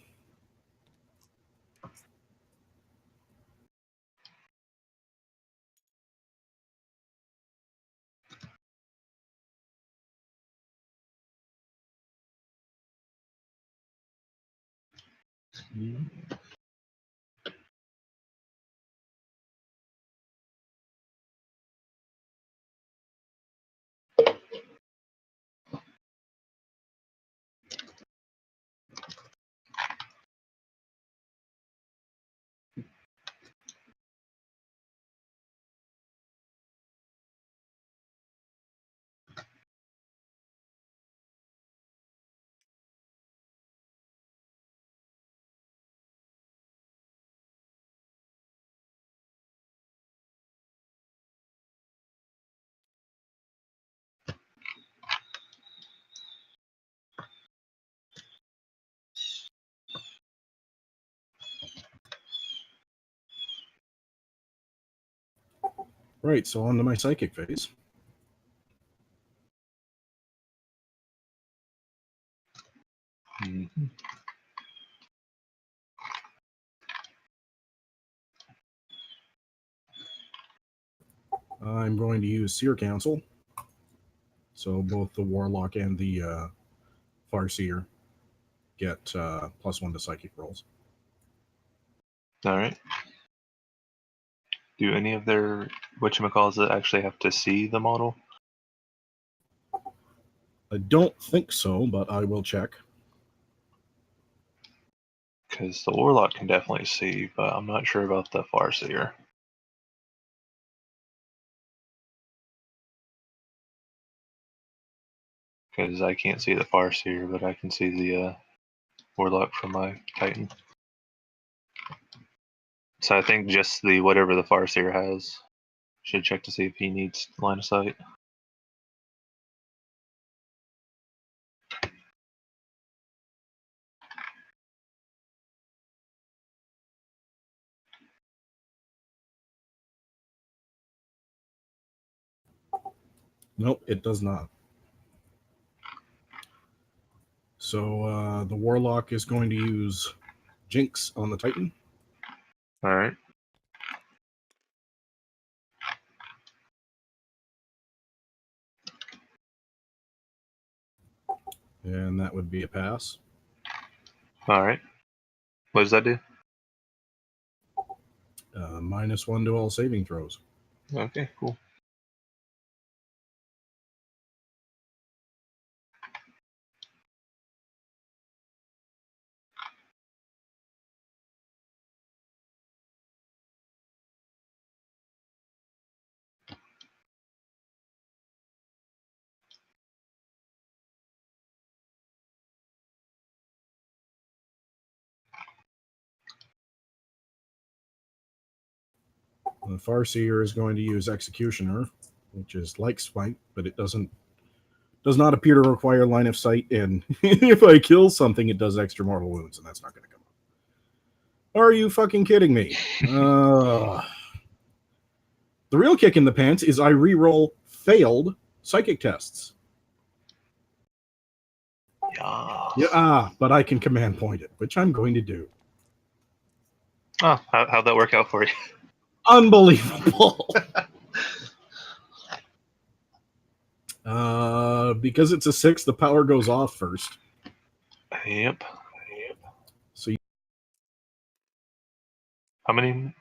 Right, so on to my psychic phase. Mm-hmm. I'm going to use Seer Council. So both the Warlock and the Farseer get +1 to psychic rolls. Alright. Do any of their whatchamacalls actually have to see the model? I don't think so, but I will check. Because the Warlock can definitely see, but I'm not sure about the Farseer. Because I can't see the Farseer, but I can see the Warlock from my Titan. So I think just the whatever the Farseer has Should check to see if he needs line of sight. Nope, it does not. So the Warlock is going to use Jinx on the Titan. All right. And that would be a pass. All right. What does that do? -1 to all saving throws. Okay, cool. The Farseer is going to use Executioner, which is like Smite, but it does not appear to require line of sight. And if I kill something, it does extra mortal wounds, and that's not going to come up. Are you fucking kidding me? The real kick in the pants is I reroll failed psychic tests. Yeah, but I can command point it, which I'm going to do. Oh, how'd that work out for you? Unbelievable. Because it's a 6, the power goes off first. Yep. So How many?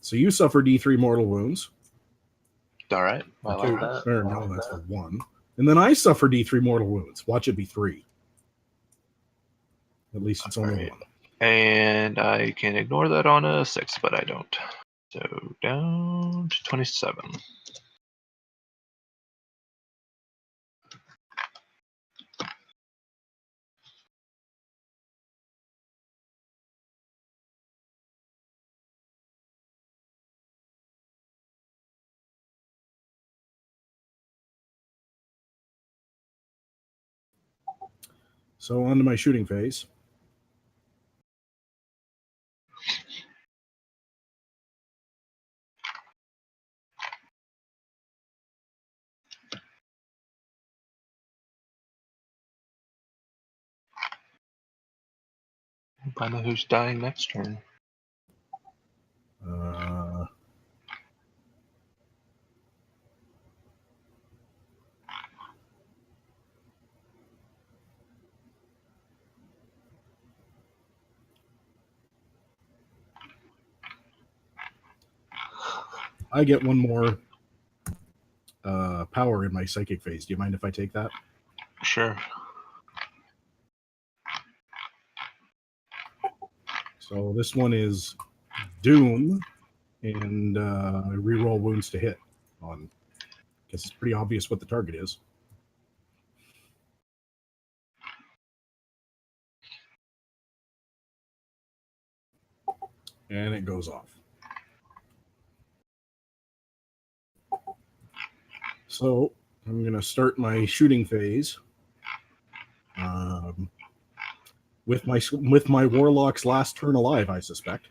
So you suffer D3 mortal wounds. All right. I like that. Or no, that's for 1. And then I suffer D3 mortal wounds. Watch it be 3. At least it's only 1. And I can ignore that on a 6, but I don't. So down to 27. So on to my shooting phase. Find out who's dying next turn. I get 1 more power in my psychic phase. Do you mind if I take that? Sure. So this one is Doom, and I reroll wounds to hit on. Guess it's pretty obvious what the target is. And it goes off. So I'm going to start my shooting phase with my Warlock's last turn alive, I suspect.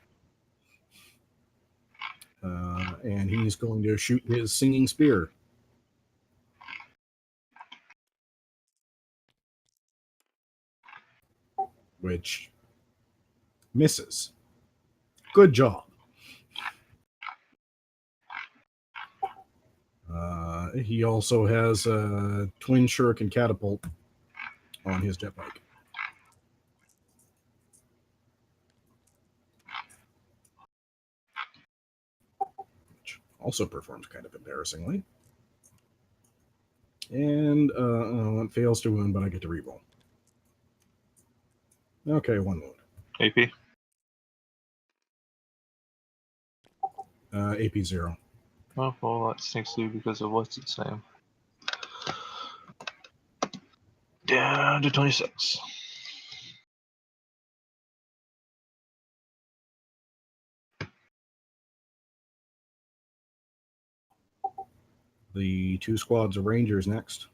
And he's going to shoot his Singing Spear. Which misses. Good job. He also has a Twin Shuriken Catapult on his jetbike. Which also performs kind of embarrassingly. And it fails to wound, but I get to reroll. Okay, 1 wound. AP? AP 0. Oh, well, that stinks too because of what's its name. Down to 26. The 2 squads of Rangers next.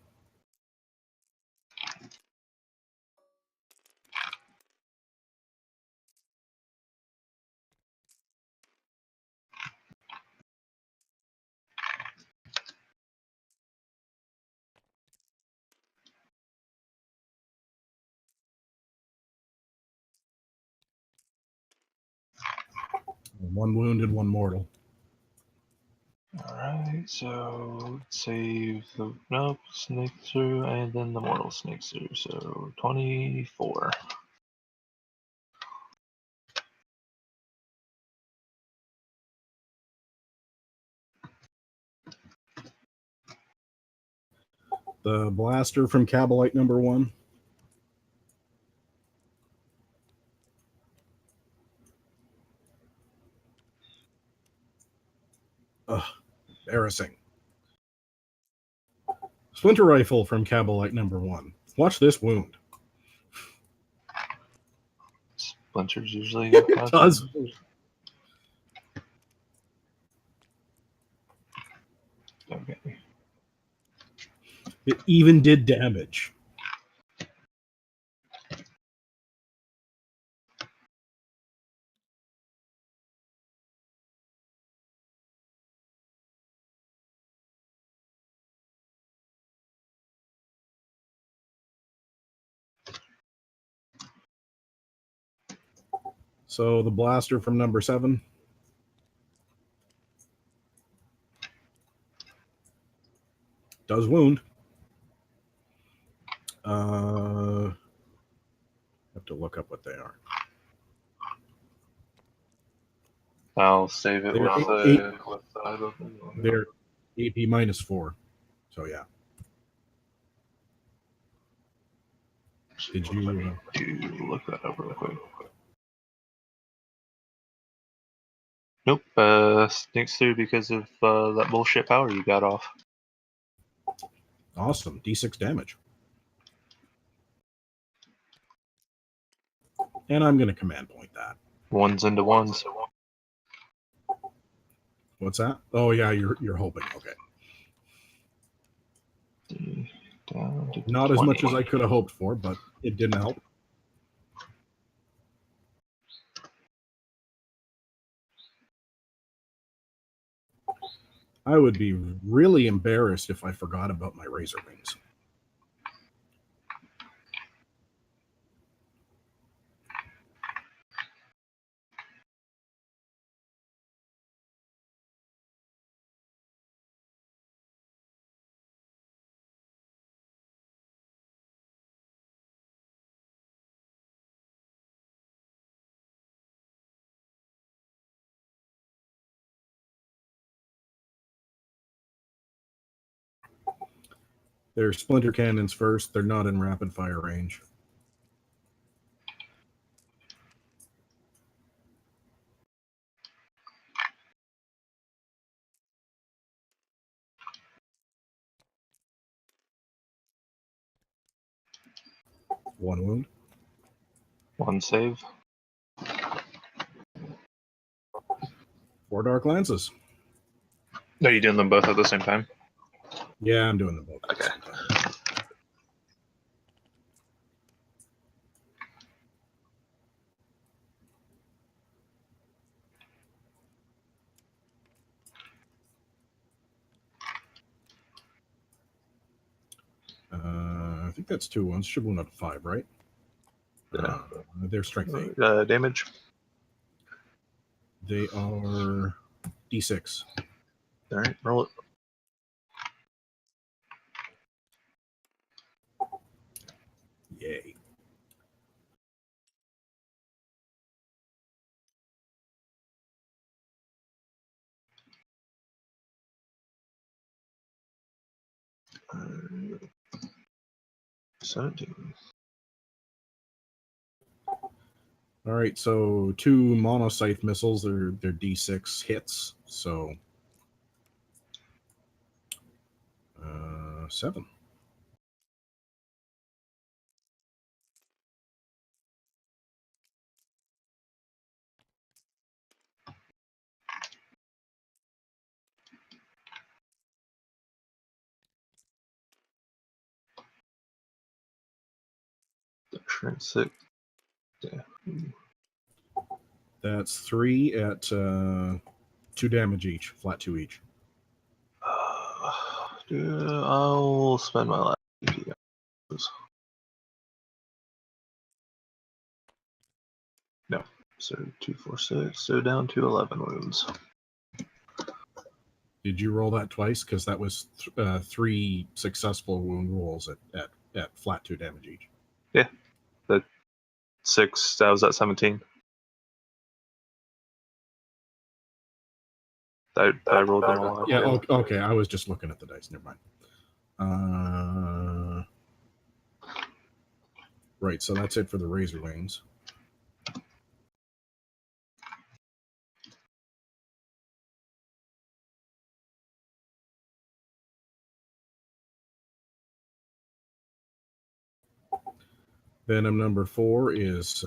One wounded, one mortal. Alright, so save the nope, snake through, and then the mortal snakes through. So 24. The blaster from Cabalite number 1. Ugh, embarrassing. Splinter rifle from Cabalite number 1. Watch this wound. Splinters usually It does. Okay. It even did damage. So the blaster from number 7. Does wound. Have to look up what they are. I'll save it They're they're AP -4. So yeah. Did you? to look that up real quick. Nope, sneaks through because of that bullshit power you got off. Awesome. D6 damage. And I'm going to command point that. Ones into ones. What's that? Oh yeah, you're hoping. Okay. Down to Not 20. as much as I could have hoped for, but it didn't help. I would be really embarrassed if I forgot about my razor wings. They're splinter cannons first. They're not in rapid fire range. One wound. One save. 4 dark lances. Are you doing them both at the same time? Yeah, I'm doing them both. Okay. I think that's 2 wounds. Should wound up to 5, right? Yeah. They're strength 8. Damage. They are D6. All right, roll it. Yay. Uh, 17. All right, so 2 monoscythe missiles. They're D6 hits. So 7. Strength 6. Yeah. That's 3 at 2 damage each, flat 2 each. Dude, I'll spend my last EP. No. So 2, 4, 6. So down to 11 wounds. Did you roll that twice? Because that was 3 successful wound rolls at flat 2 damage each. Yeah. That 6, that was at 17. I rolled them all. Yeah, okay. I was just looking at the dice. Never mind. Right, so that's it for the razor wings. Venom number 4 is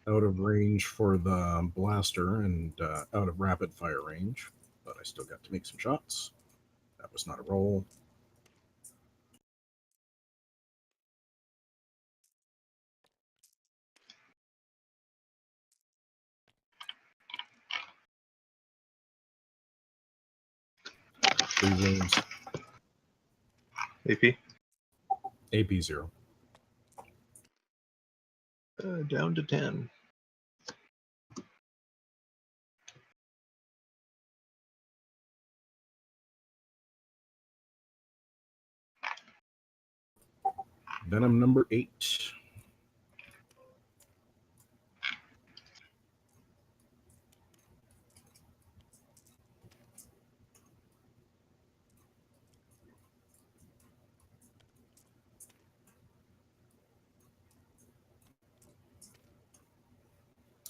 out of range for the blaster and out of rapid fire range, but I still got to make some shots. That was not a roll. Three wounds. AP? AP 0. Down to 10. Venom number 8.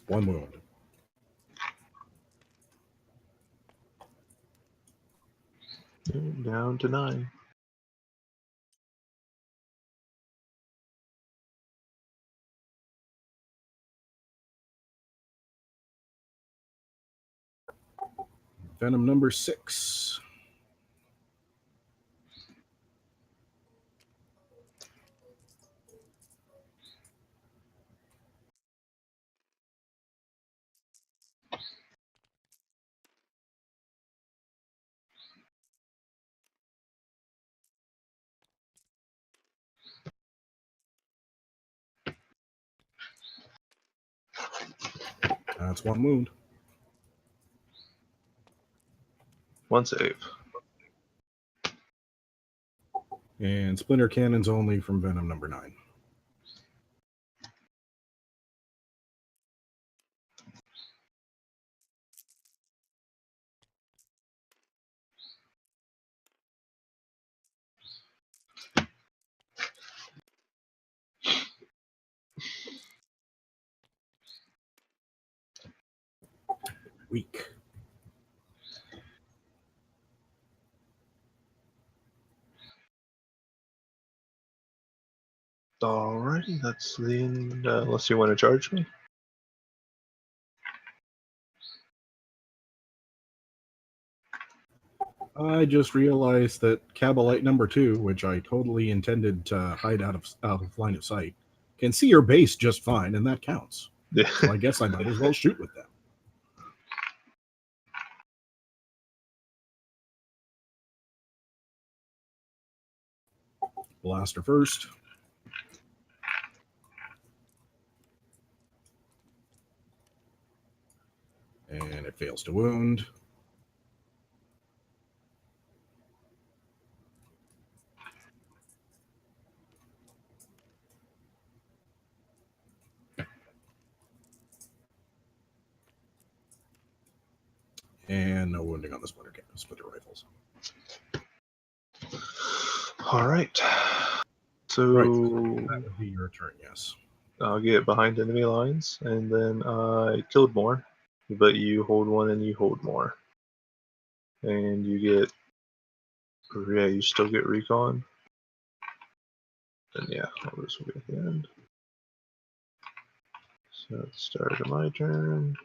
One wound. Down to 9. Venom number 6. That's one wound. One save. And splinter cannons only from Venom number 9. Weak. Alrighty, that's the end. Unless you want to charge me. I just realized that Cabalite number 2, which I totally intended to hide out of line of sight, can see your base just fine, and that counts. Yeah. So I guess I might as well shoot with them. Blaster first. And it fails to wound. And no wounding on the splinter rifles. Alright. So That would be your turn, yes. I'll get behind enemy lines, and then I killed more, but you hold one and you hold more. And you get, yeah, you still get recon. And yeah, all this will be at the end. So at the start of my turn,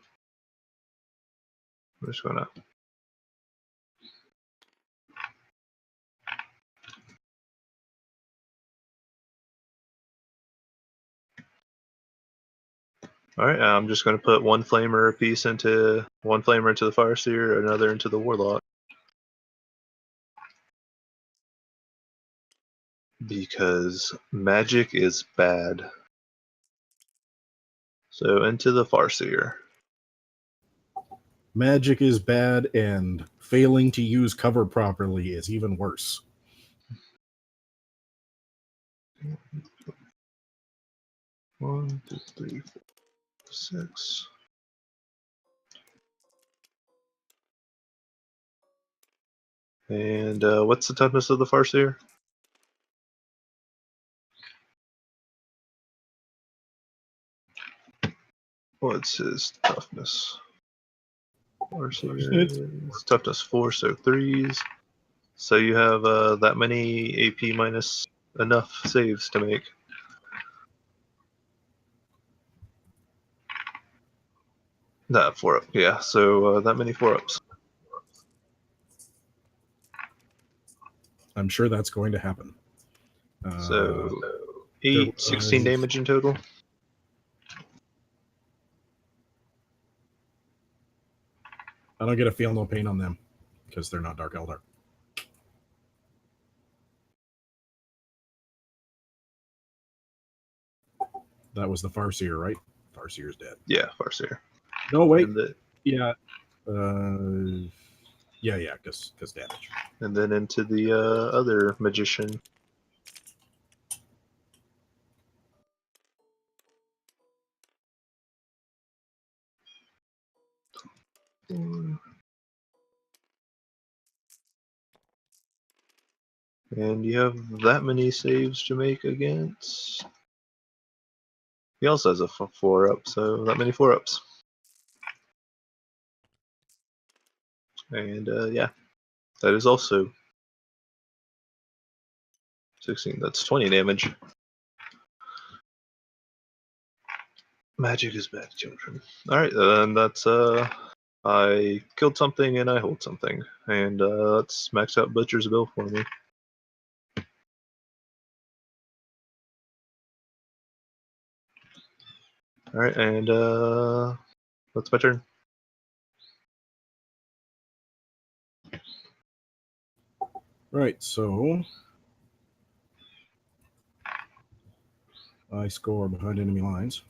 I'm just gonna All right, I'm just going to put one flamer into the Farseer, another into the Warlock. Because magic is bad. So into the Farseer. Magic is bad, and failing to use cover properly is even worse. One, two, three, four, 6. And what's the toughness of the Farseer? What's his toughness? Farseer is toughness 4, so 3s. So you have that many AP minus enough saves to make. That 4-up, yeah. So that many 4-ups. I'm sure that's going to happen. So 16 damage in total. I don't get a feel no pain on them because they're not Dark Eldar. That was the Farseer, right? Farseer's dead. Yeah, Farseer. No, wait. Yeah. Yeah, because damage. And then into the other magician. And you have that many saves to make against. He also has a 4-up, so that many 4-ups. And yeah, that is also 16. That's 20 damage. Magic is bad, children. Alright, then that's I killed something and I hold something. And let's max out Butcher's Bill for me. Alright, and that's my turn. Right, so I score behind enemy lines.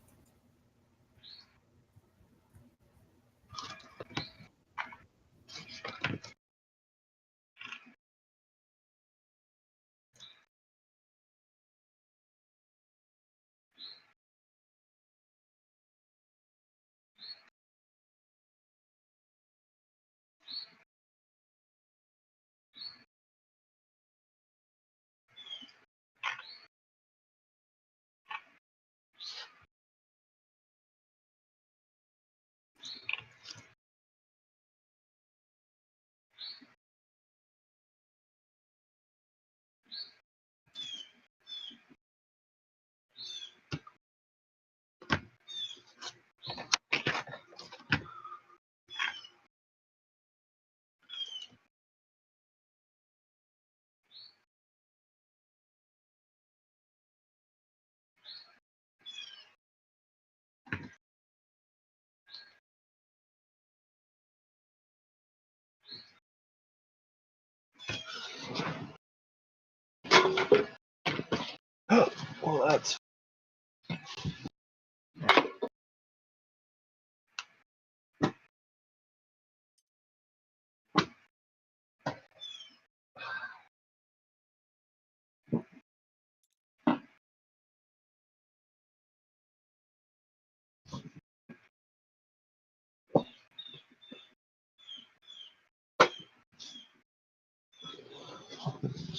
Well, that's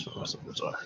what most numbers are.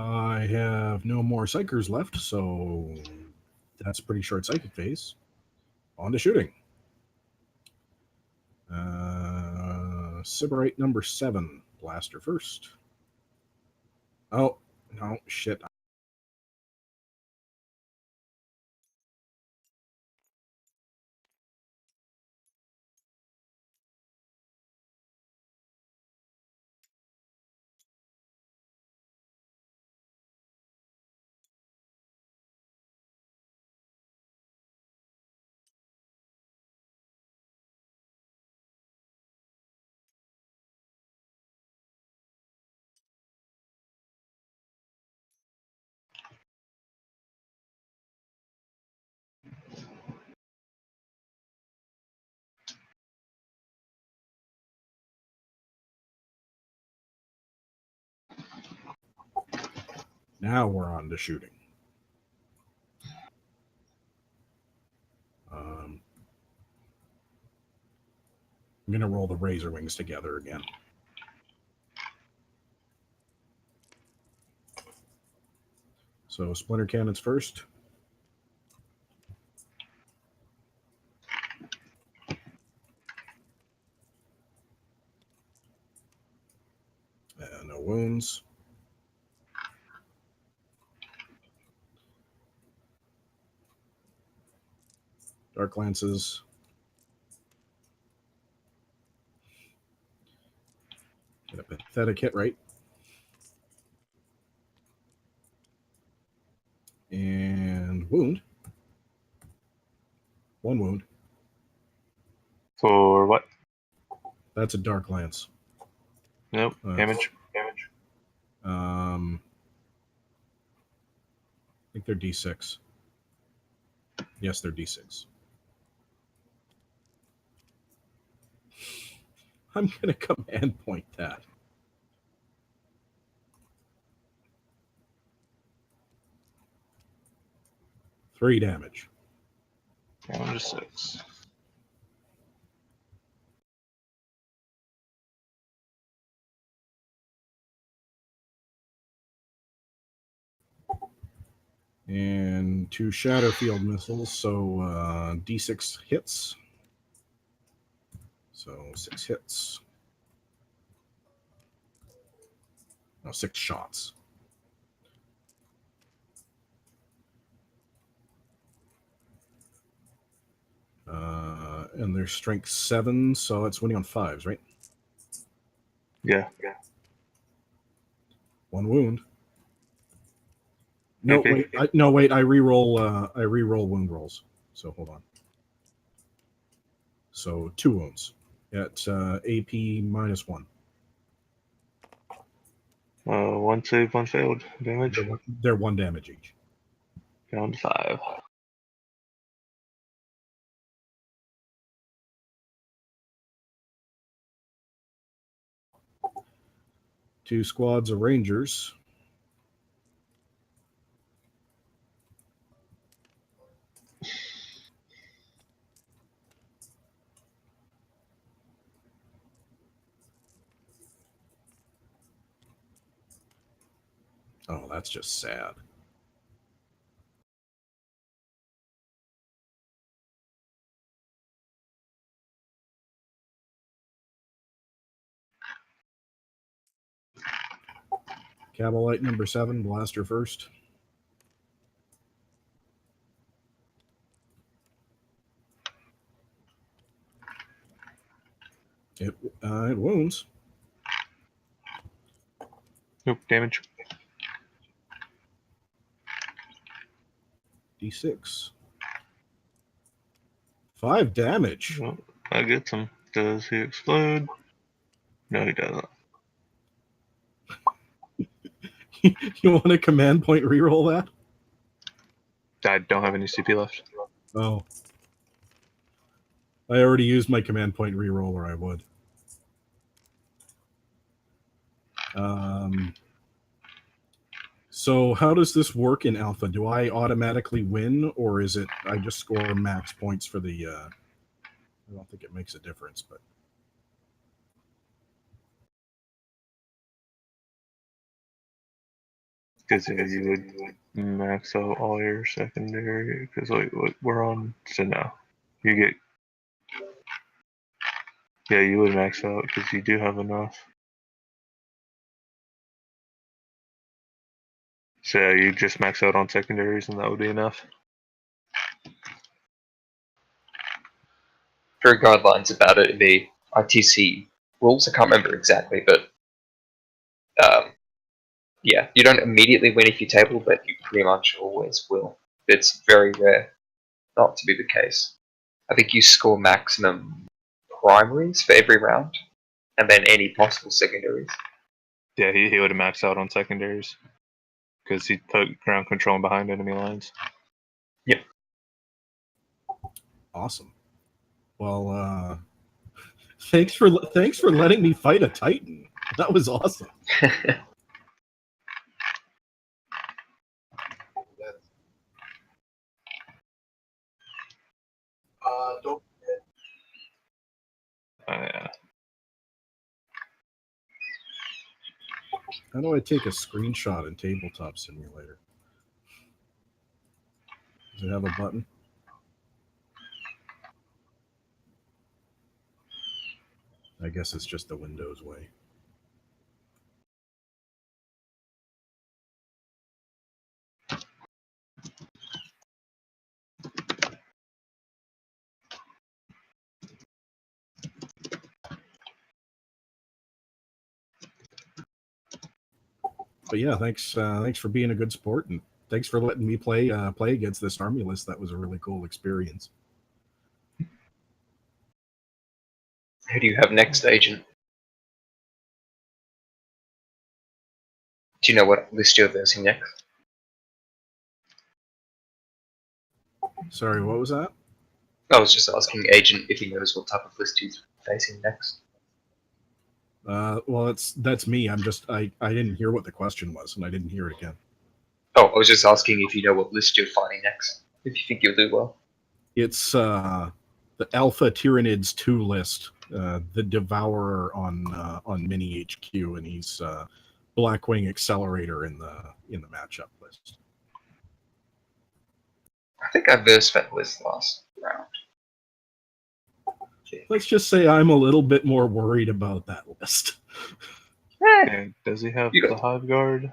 I have no more psychers left, so that's a pretty short psychic phase. On to shooting. Sybarite number 7, blaster first. Oh, no, shit. Now we're on to shooting. I'm going to roll the razor wings together again. So splinter cannons first. No wounds. Dark lances. Get a pathetic hit rate. And wound. 1 wound. For what? That's a dark lance. Nope. Damage. I think they're D6. Yes, they're D6. I'm going to command point that. Three damage. Down to 6. And 2 shatter field missiles, so D6 hits. So 6 hits. No, 6 shots. And their strength 7, so it's winning on 5s, right? Yeah. 1 wound. No, wait. I re-roll. I re-roll wound rolls. So hold on. So 2 wounds at AP -1. 1 save, 1 failed. Damage. They're 1 damage each. Down to 5. Two squads of rangers. Oh, that's just sad. Cabalite number 7, blaster first. It wounds. Nope. Damage. D6. 5 damage. Well, that gets him. Does he explode? No, he doesn't. You want a command point reroll that? I don't have any CP left. Oh. I already used my command point reroll, or I would. So how does this work in alpha? Do I automatically win, or is it I just score max points for the... I don't think it makes a difference, but... Because you would max out all your secondary. Because like we're on, so now you get. Yeah, you would max out because you do have enough. So yeah, you just max out on secondaries and that would be enough. For guidelines about it in the ITC rules, I can't remember exactly, but yeah, you don't immediately win if you table, but you pretty much always will. It's very rare not to be the case. I think you score maximum primaries for every round, and then any possible secondaries. Yeah, he would have maxed out on secondaries because he put ground control behind enemy lines. Yep. Awesome. Well, thanks for letting me fight a Titan. That was awesome. Don't. Yeah. How do I take a screenshot in Tabletop Simulator? Does it have a button? I guess it's just the Windows way. But yeah, thanks for being a good sport, and thanks for letting me play against this army list. That was a really cool experience. Who do you have next, Agent? Do you know what list you're versing next? Sorry, what was that? I was just asking Agent if he knows what type of list he's facing next. Well, that's me. I didn't hear what the question was, and I didn't hear it again. Oh, I was just asking if you know what list you're fighting next. If you think you'll do well. It's the Alpha Tyranids 2 list, the Devourer on Mini HQ, and he's Blackwing Accelerator in the matchup list. I think I versed that list last round. Let's just say I'm a little bit more worried about that list. And does he have the Hive Guard?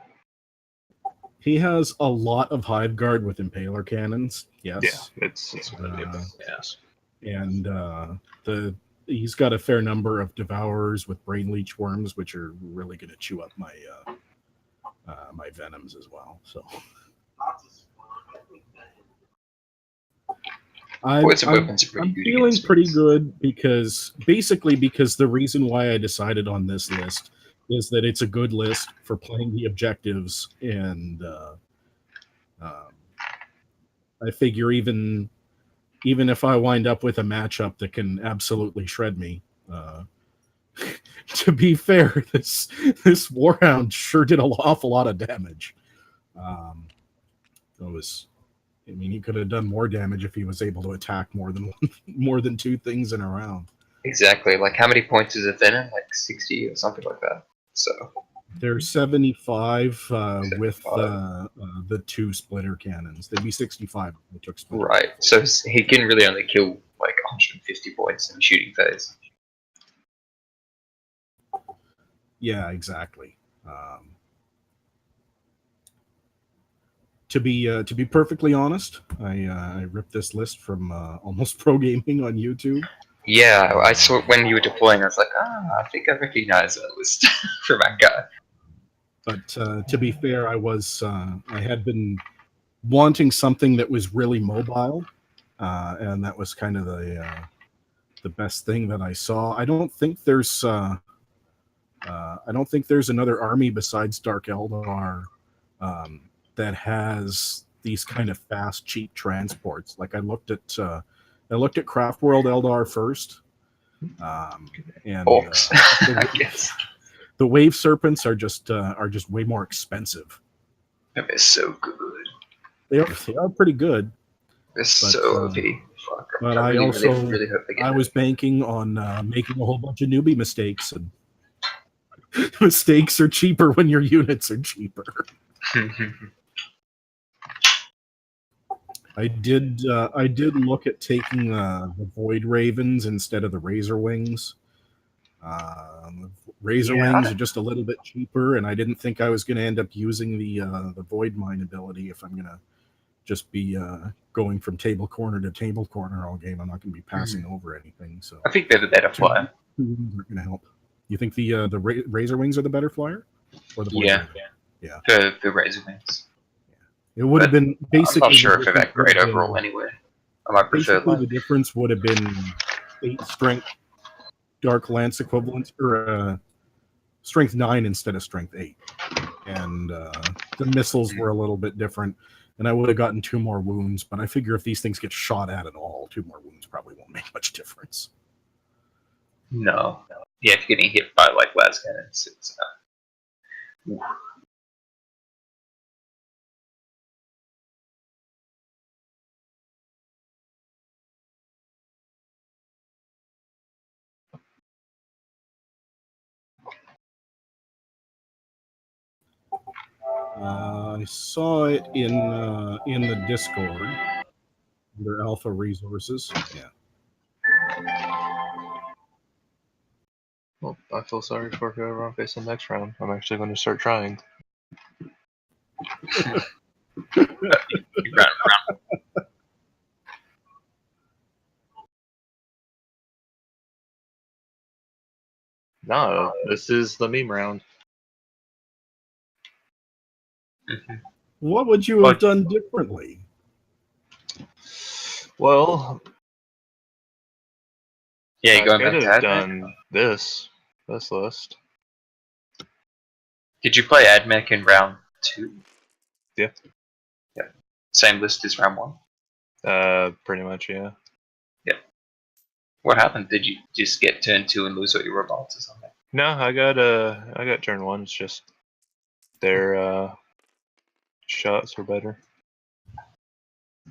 He has a lot of Hive Guard with Impaler cannons. Yes. Yeah, it's really yes. And he's got a fair number of Devourers with Brain Leech Worms, which are really going to chew up my my Venoms as well. So I'm feeling pretty good because the reason why I decided on this list is that it's a good list for playing the objectives, and I figure even if I wind up with a matchup that can absolutely shred me, to be fair, this Warhound sure did an awful lot of damage. He could have done more damage if he was able to attack more than two things in a round. Exactly. Like, how many points is a Venom? Like 60 or something like that. So there's 75 with the two splitter cannons. They'd be 65 if they took splitter. Right. So he can really only kill like 150 points in the shooting phase. Yeah, exactly. To be perfectly honest, I ripped this list from Almost Pro Gaming on YouTube. Yeah, I saw it when you were deploying. I was like, I think I recognize that list from that guy. But to be fair, I had been wanting something that was really mobile, and that was kind of the best thing that I saw. I don't think there's another army besides Dark Eldar that has these kind of fast, cheap transports. Like I looked at Craft World Eldar first, and the Wave Serpents are just way more expensive. They're so good. They are pretty good. They're so OP. Fuck. But I was banking on making a whole bunch of newbie mistakes, and mistakes are cheaper when your units are cheaper. I did look at taking the Void Ravens instead of the Razor Wings. Razor Yeah. Wings are just a little bit cheaper, and I didn't think I was going to end up using the Void Mine ability if I'm going to just be going from table corner to table corner all game. I'm not going to be passing over anything. So I think they're the better flyer. two wings aren't going to help. You think the Razor Wings are the better flyer, or the Void Yeah. Raven? Yeah. For Razor Wings. It would have been basically. I'm not sure if they're the that great difference would have overall been- anyway. I might prefer Basically, the like difference would have been 8 strength Dark Lance equivalent, or strength 9 instead of strength 8. And the missiles were a little bit different, and I would have gotten 2 more wounds, but I figure if these things get shot at all, 2 more wounds probably won't make much difference. no. Yeah, if you're getting hit by like las cannons, it's I saw it in the Discord under Alpha Resources. Yeah. Well, I feel sorry for whoever I'm facing next round. I'm actually going to start trying. you run around. No, this is the meme round. What would you have done differently? Well, Yeah, I you're going could back to have AdMech. done this list. Did you play AdMech in round 2? Yeah. Yeah. Same list as round 1? Pretty much, yeah. What happened? Did you just get turn 2 and lose all your robots or something? No, I got turn 1. It's just their shots were better.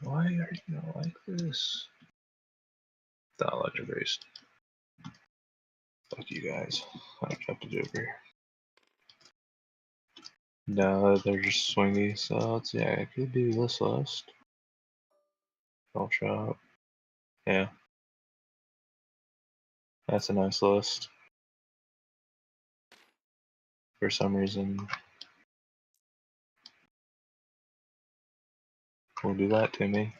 Why are you not like this? The electric race. Fuck you guys. I don't have to do over here. No, they're just swingy, so let's see, I could do this list. Don't shop. Yeah. That's a nice list. For some reason. Will do that to me.